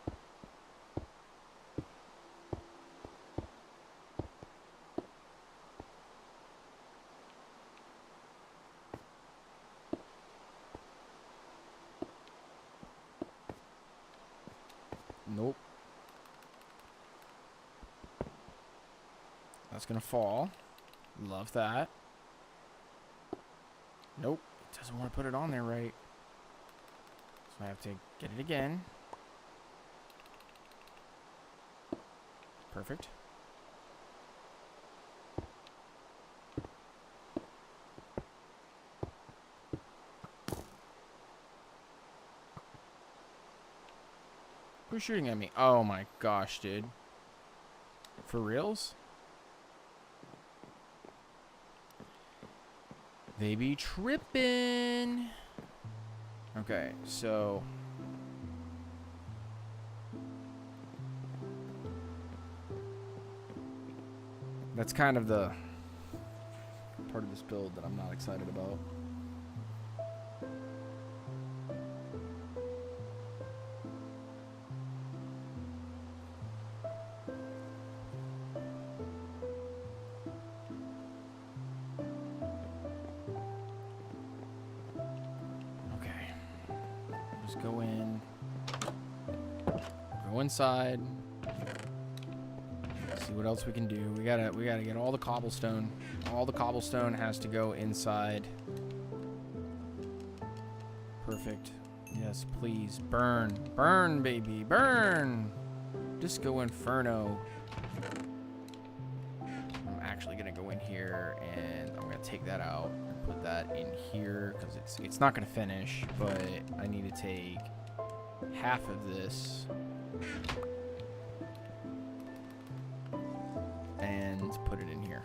Nope. That's gonna fall. Love that. Nope. It doesn't want to put it on there right. So I have to get it again. Perfect. Who's shooting at me? Oh my gosh, dude. For reals? They be trippin'. Okay, so that's kind of the part of this build that I'm not excited about. Just go in. Go inside. See what else we can do. We gotta get all the cobblestone. All the cobblestone has to go inside. Perfect. Yes, please. Burn. Burn, baby. Burn! Disco Inferno. I'm actually gonna go in here and I'm gonna take that out and put that in here because it's not gonna finish, but I need to take half of this and put it in here.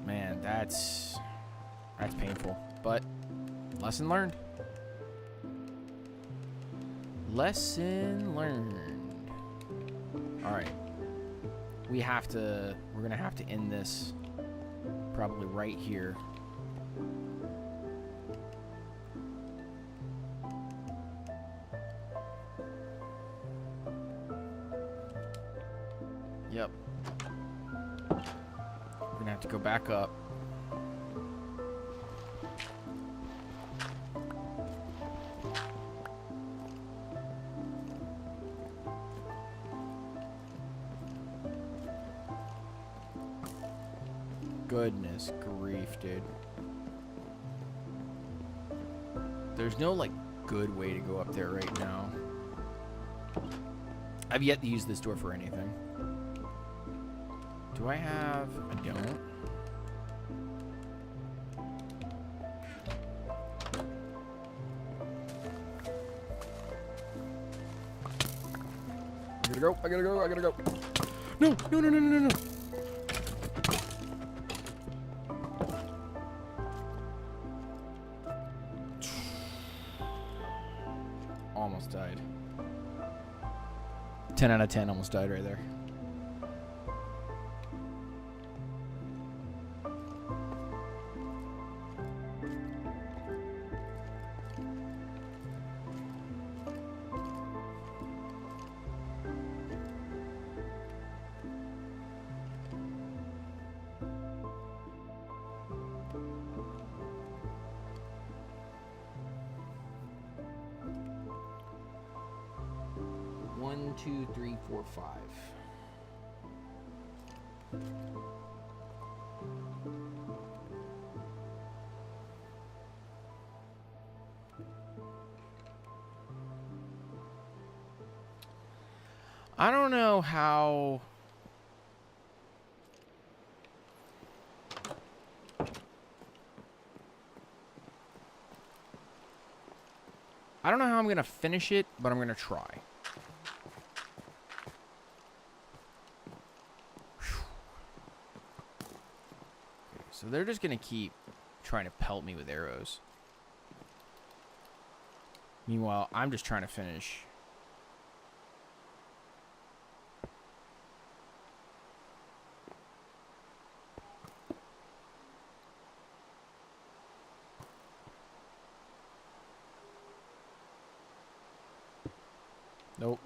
Man, that's painful, but lesson learned. Lesson learned. All right. We're gonna have to end this probably right here. Yep. We're gonna have to go back up. Goodness grief, dude. There's no, like, good way to go up there right now. I've yet to use this door for anything. Do I have... I don't. I gotta go, I gotta go, I gotta go. No, no, no, no, no, no. Almost died. 10 out of 10, almost died right there. One, two, three, four, five. I don't know how... I don't know how I'm going to finish it, but I'm going to try. So they're just going to keep trying to pelt me with arrows. Meanwhile, I'm just trying to finish. Nope.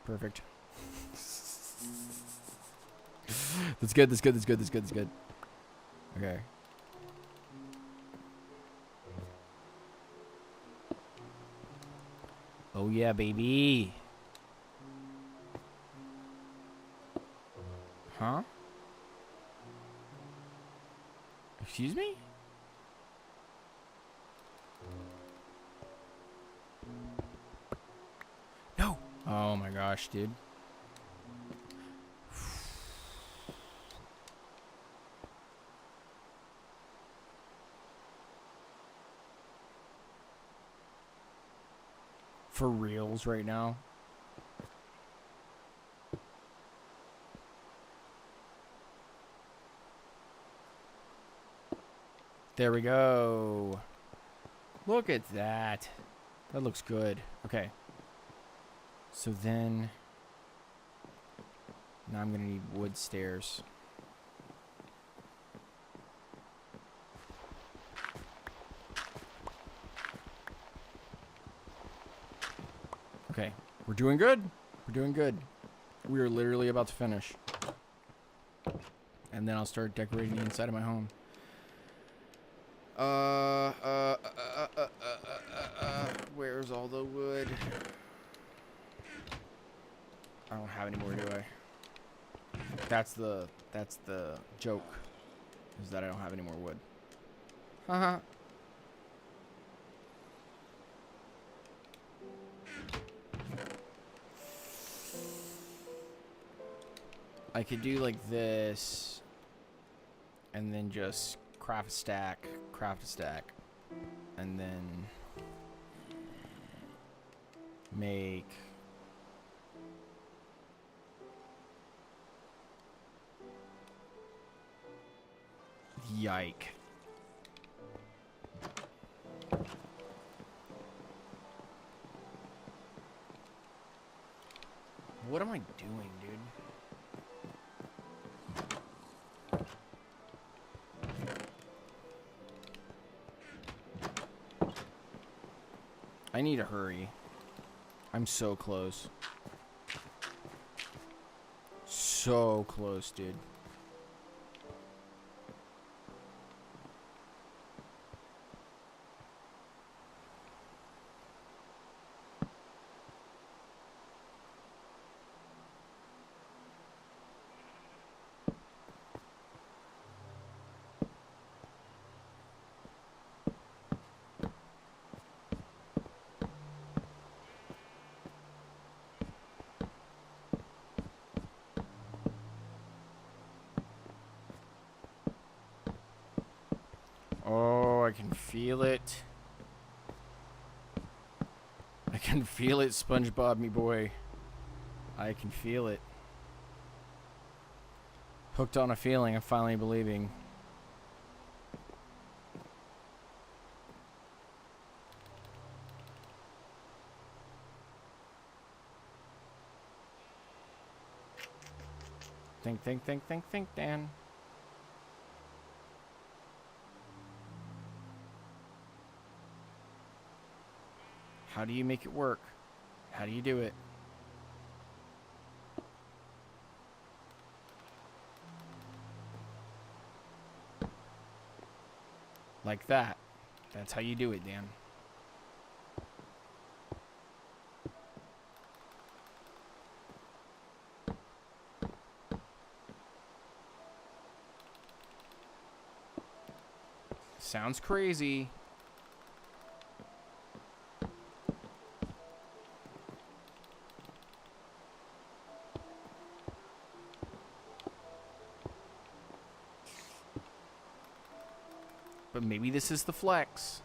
Perfect. That's good, that's good, that's good, that's good, that's good. Okay. Oh yeah, baby. Huh? Excuse me? No. Oh my gosh, dude. For reals right now. There we go. Look at that. That looks good. Okay. So then... now I'm going to need wood stairs. Okay, we're doing good. We're doing good. We are literally about to finish. And then I'll start decorating the inside of my home. Where's all the wood? I don't have any more, do I? That's the joke. Is that I don't have any more wood. Haha. I could do like this, and then just craft a stack, and then make yike. What am I doing, dude? I need to hurry. I'm so close. So close, dude. Oh, I can feel it. I can feel it, SpongeBob, me boy. I can feel it. Hooked on a feeling, I'm finally believing. Think, Dan. How do you make it work? How do you do it? Like that. That's how you do it, Dan. Sounds crazy. But maybe this is the flex.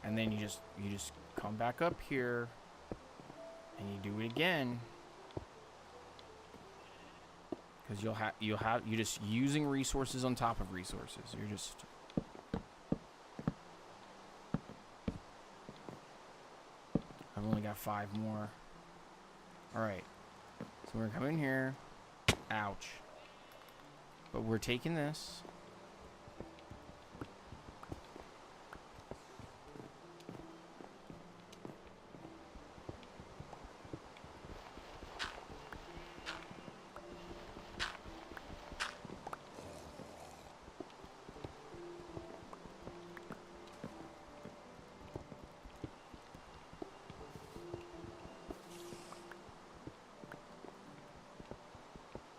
And then you just come back up here and you do it again. Because you're just using resources on top of resources. You're just I've only got 5 more. Alright. So we're gonna come in here. Ouch. But we're taking this.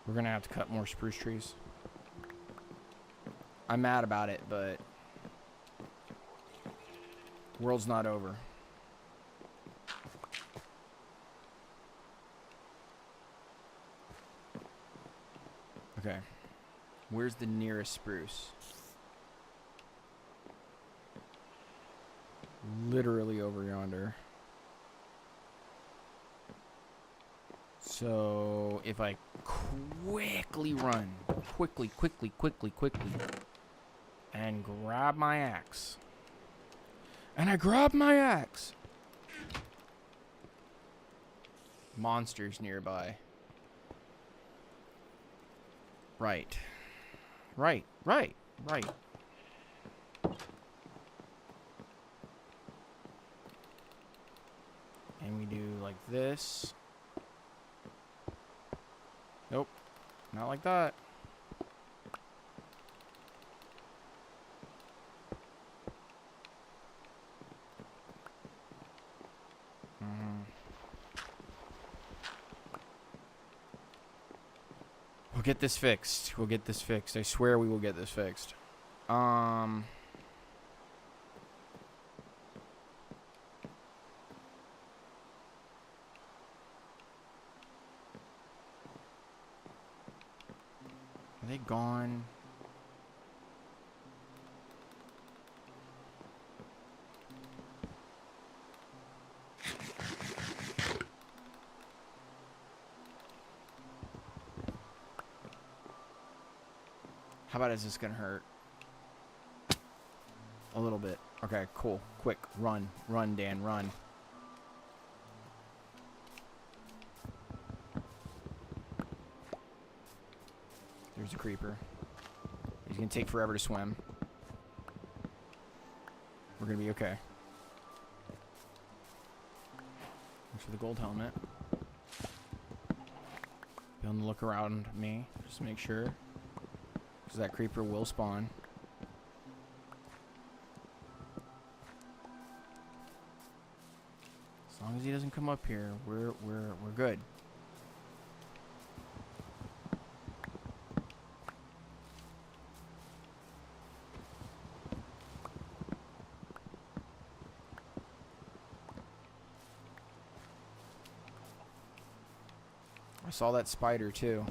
We're gonna have to cut more spruce trees. I'm mad about it, but world's not over. Okay. Where's the nearest spruce? Literally over yonder. So if I quickly run, quickly, and grab my axe. And I grab my axe. Monsters nearby. Right. like this. Nope. Not like that. We'll get this fixed. We'll get this fixed. I swear we will get this fixed. Are they gone? How about, is this gonna hurt? A little bit. Okay, cool. Quick, run. Run, Dan, run. There's a creeper. He's gonna take forever to swim. We're gonna be okay. Thanks for the gold helmet. Be on the look around me, just to make sure. Because that creeper will spawn. As long as he doesn't come up here, we're good. I saw that spider too.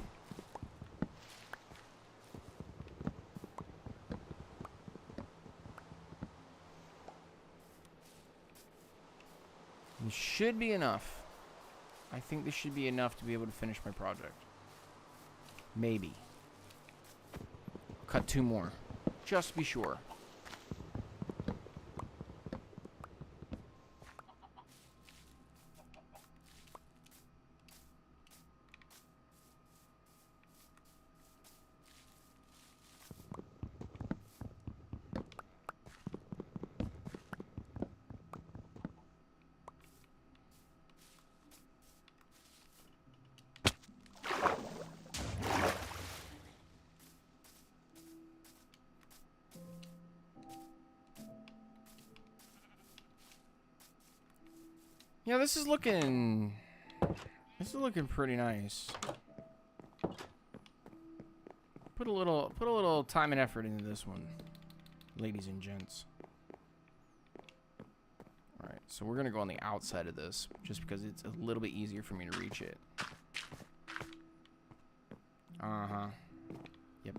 This should be enough. I think this should be enough to be able to finish my project. Maybe. Cut 2 more. Just to be sure. Yeah, this is looking pretty nice. Put a little time and effort into this one, ladies and gents. All right, so we're gonna go on the outside of this just because it's a little bit easier for me to reach it. Yep.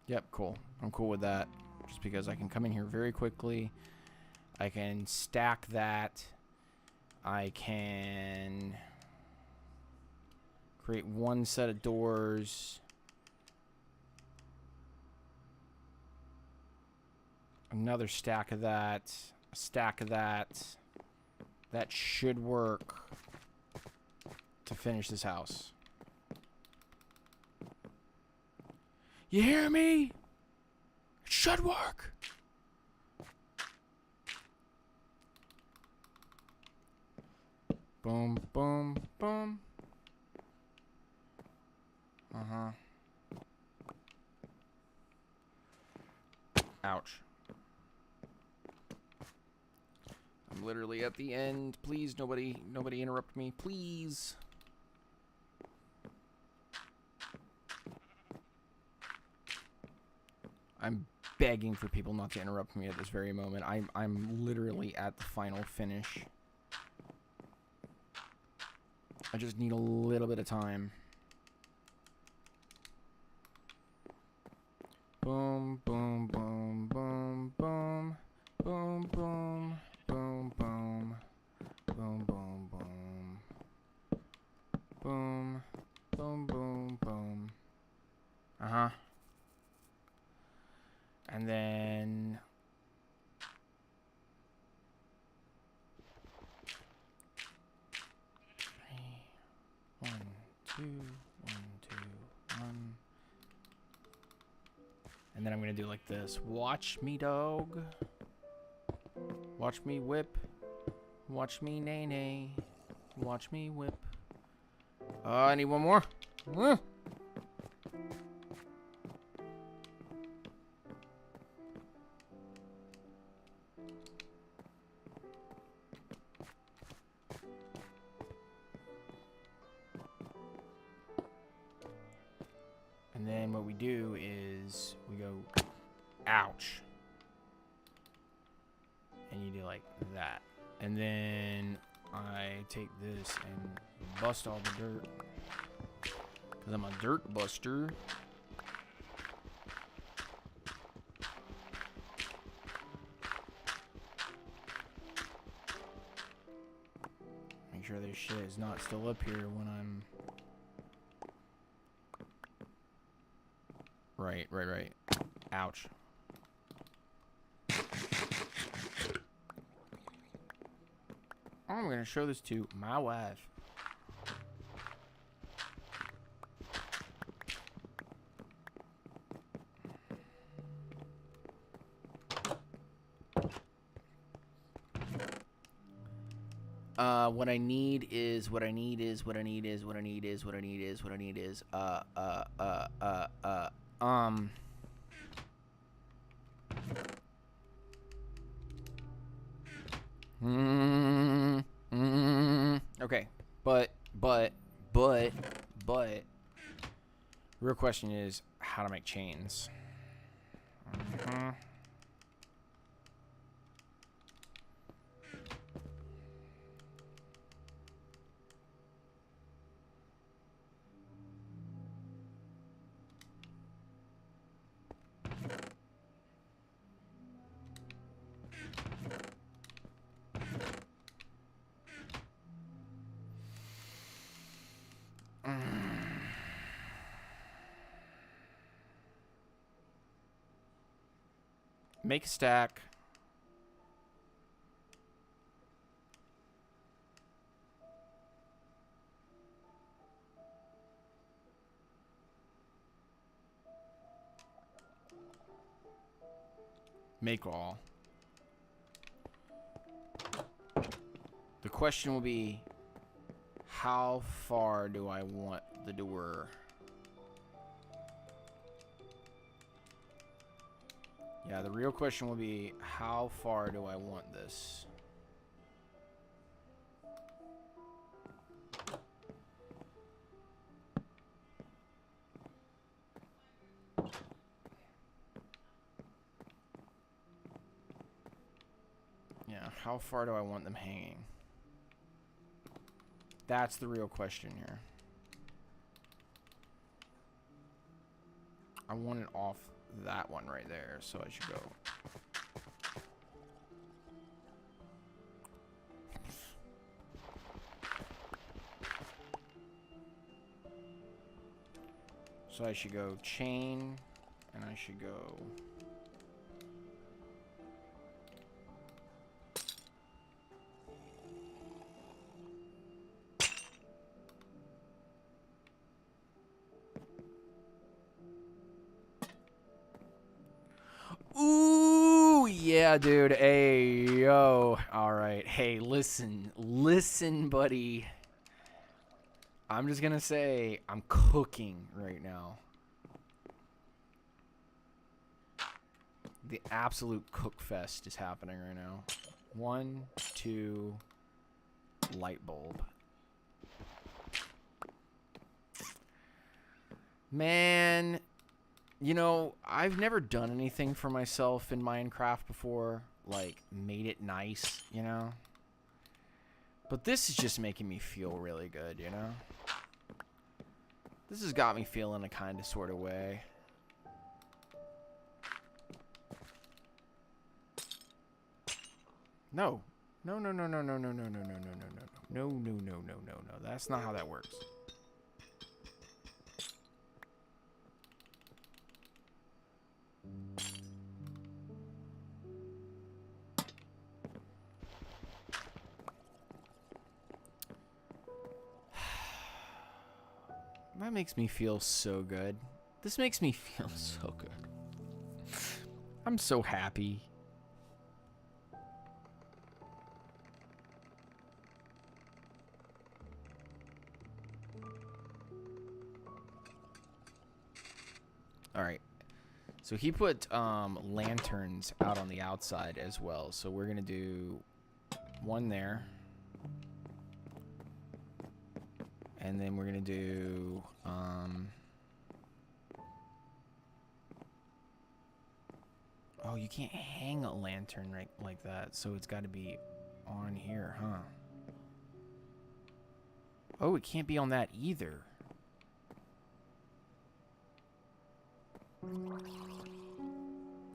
Yep, cool. I'm cool with that. Just because I can come in here very quickly. I can stack that. I can create 1 set of doors. Another stack of that. A stack of that. That should work to finish this house. You hear me? It should work. Boom, boom, boom. Ouch. I'm literally at the end. Please, nobody interrupt me, please. I'm begging for people not to interrupt me at this very moment. I'm literally at the final finish. I just need a little bit of time. Boom, boom, boom, boom, boom, boom, boom, boom, boom, boom, boom, boom, boom, boom, boom, boom. And then One, two, 1, 2, 1, And then I'm going to do like this. Watch me, dog. Watch me whip. Watch me nay-nay. Watch me whip. I need one more. And then what we do is we go, ouch. And you do like that. And then I take this and bust all the dirt. Because I'm a dirt buster. Make sure this shit is not still up here when I'm... Right. Ouch. I'm gonna show this to my wife. What I need is okay, but real question is how to make chains. Make a stack. Make all. The question will be, how far do I want the door? Yeah, the real question will be, how far do I want this? Yeah, how far do I want them hanging? That's the real question here. I want it off that one right there, so I should go. So I should go chain, and I should go. Ooh, yeah, dude. Hey, yo. All right. Hey, listen, buddy. I'm just gonna say I'm cooking right now. The absolute cook fest is happening right now. 1, 2, light bulb. Man, you know, I've never done anything for myself in Minecraft before, like made it nice, you know? But this is just making me feel really good, you know? This has got me feeling a kind of sort of way. No. No. That's not how that works. That makes me feel so good. This makes me feel so good. I'm so happy. All right. So he put lanterns out on the outside as well. So we're going to do one there. And then we're going to do... oh, you can't hang a lantern right like that. So it's got to be on here, huh? Oh, it can't be on that either.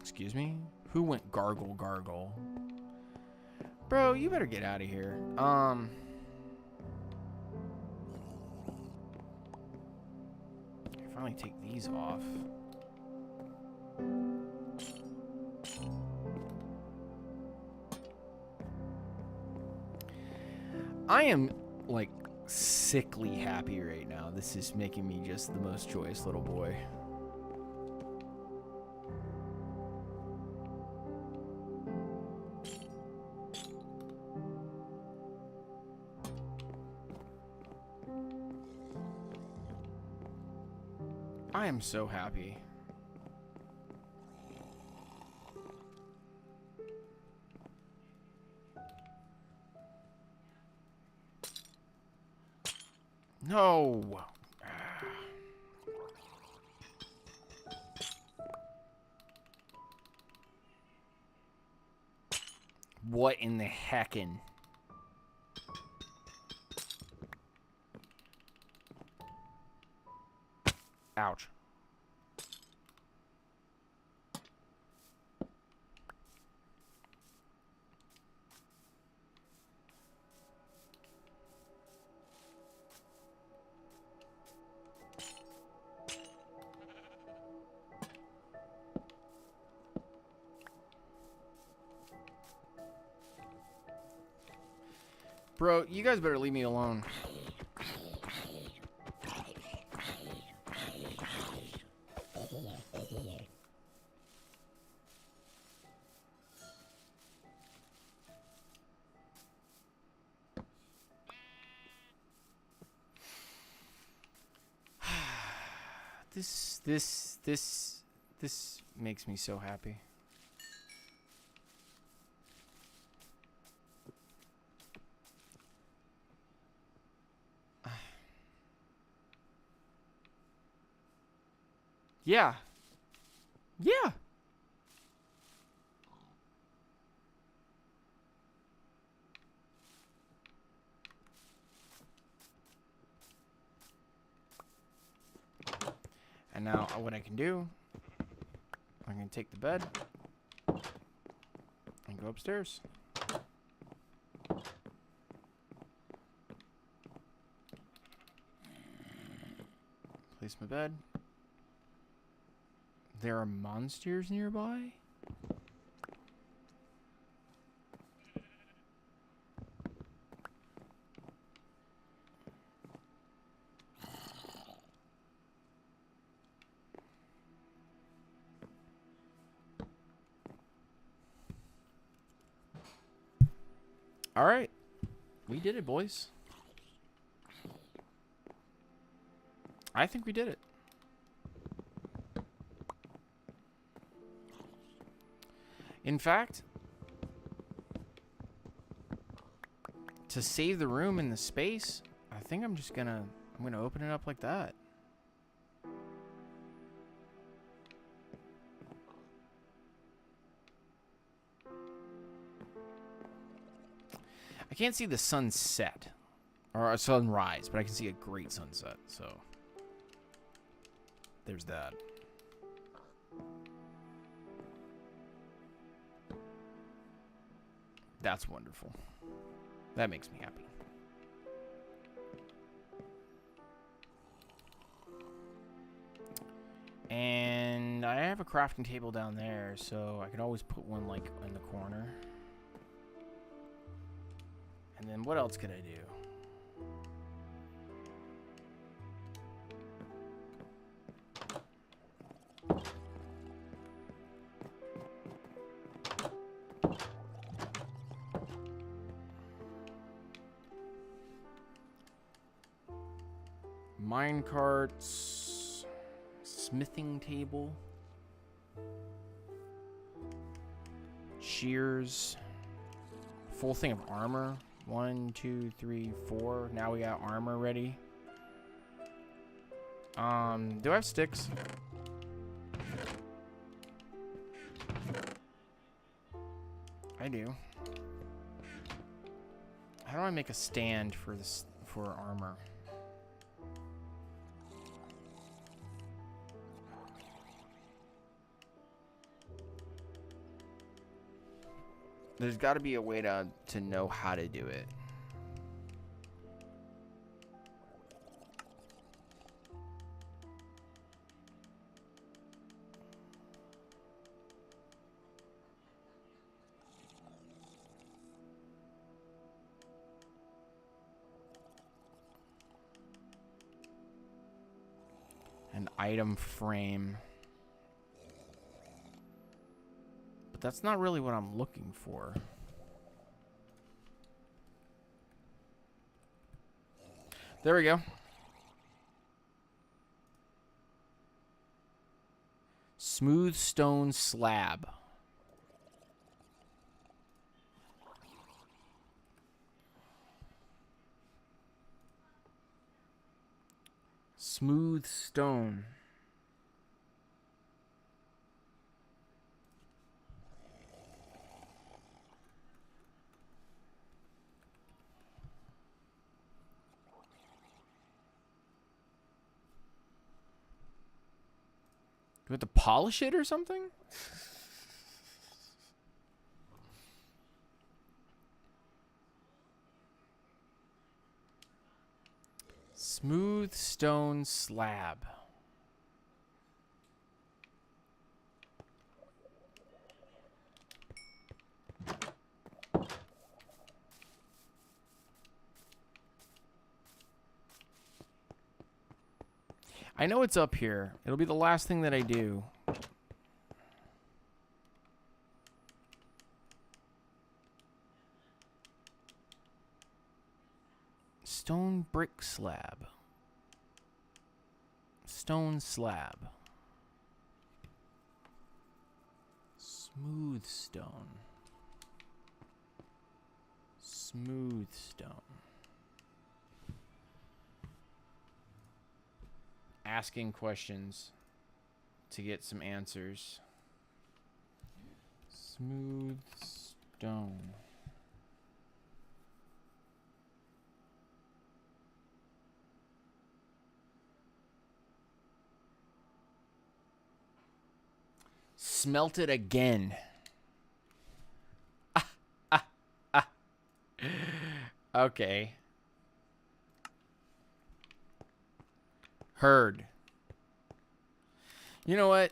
Excuse me? Who went gargle gargle? Bro, you better get out of here. Finally take these off. I am like sickly happy right now. This is making me just the most joyous little boy. I am so happy. No. What in the heckin'? Ouch. Bro, you guys better leave me alone. This makes me so happy. Yeah. Yeah. And now what I can do, I'm going to take the bed and go upstairs. Place my bed. There are monsters nearby? All right. We did it, boys. I think we did it. In fact, to save the room and the space, I think I'm gonna open it up like that. I can't see the sunset or a sunrise, but I can see a great sunset. So there's that. That's wonderful. That makes me happy. And I have a crafting table down there, so I could always put one like in the corner. And then what else could I do? Mine carts. Smithing table. Shears. Full thing of armor. 1, 2, 3, 4. Now we got armor ready. Do I have sticks? I do. How do I make a stand for this for armor? There's got to be a way to know how to do it. An item frame. But that's not really what I'm looking for. There we go. Smooth stone slab. Smooth stone. Do we have to polish it or something? Smooth stone slab. I know it's up here. It'll be the last thing that I do. Stone brick slab. Stone slab. Smooth stone. Smooth stone. Asking questions to get some answers. Smooth stone. Smelt it again. Okay. Heard. You know what?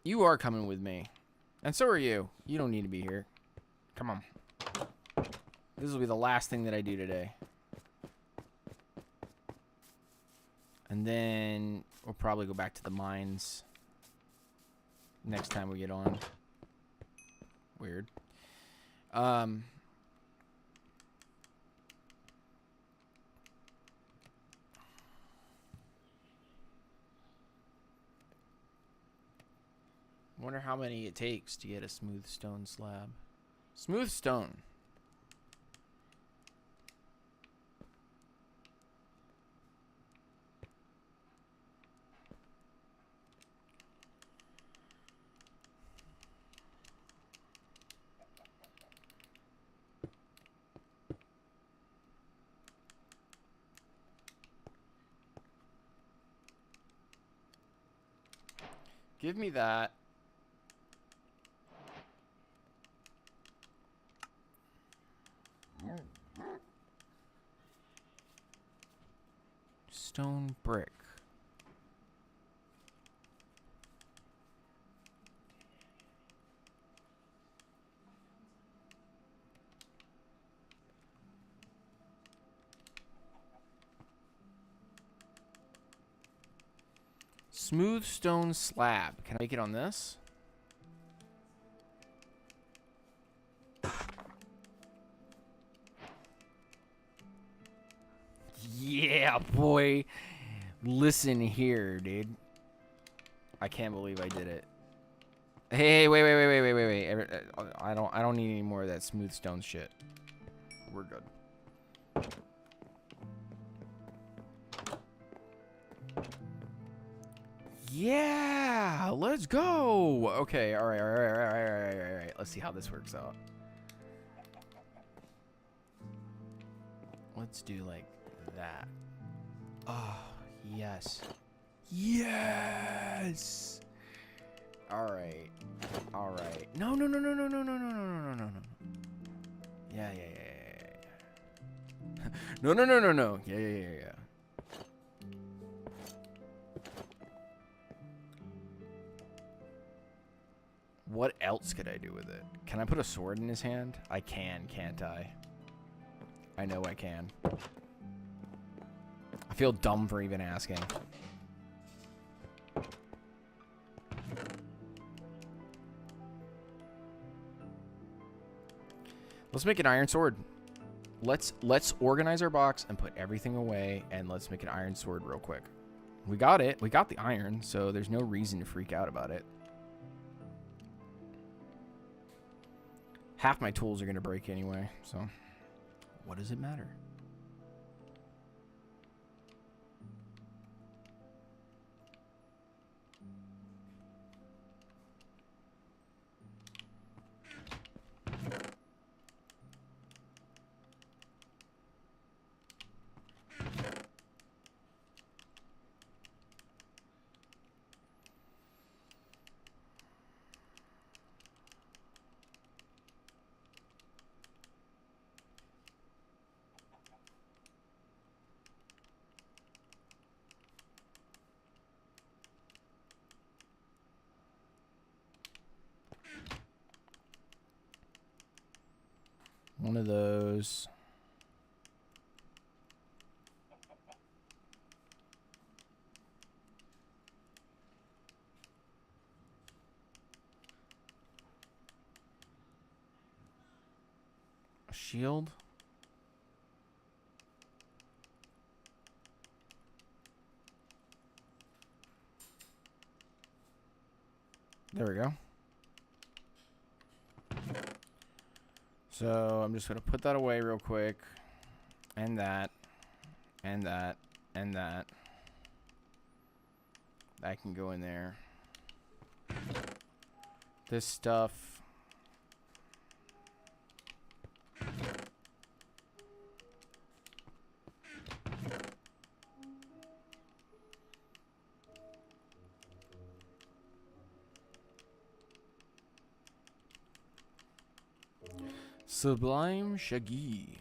You are coming with me. And so are you. You don't need to be here. Come on. This will be the last thing that I do today. And then we'll probably go back to the mines next time we get on. Weird. Wonder how many it takes to get a smooth stone slab. Smooth stone. Give me that. Stone brick. Smooth stone slab. Can I make it on this? Yeah, Yeah, boy. Listen here, dude. I can't believe I did it. Hey, wait. I don't need any more of that smooth stone shit. We're good. Yeah, let's go. Okay, all right. Let's see how this works out. Let's do like that. Oh, yes. Yes. All right. No. Yeah. No. Yeah. What else could I do with it? Can I put a sword in his hand? I can, can't I? I know I can. I feel dumb for even asking. Let's make an iron sword. Let's organize our box and put everything away, and let's make an iron sword real quick. We got it. We got the iron, so there's no reason to freak out about it. Half my tools are going to break anyway, so what does it matter? One of those. A shield. There we go. So I'm just going to put that away real quick. And that. And that. And that. That can go in there. This stuff. Sublime Shaggy.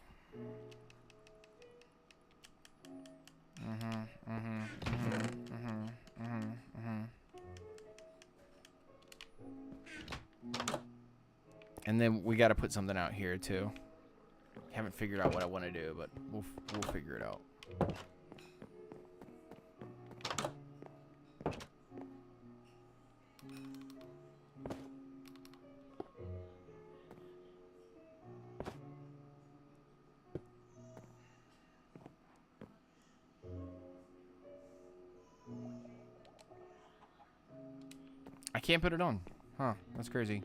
And then we got to put something out here too. Haven't figured out what I want to do, but we'll figure it out. I can't put it on. Huh, that's crazy.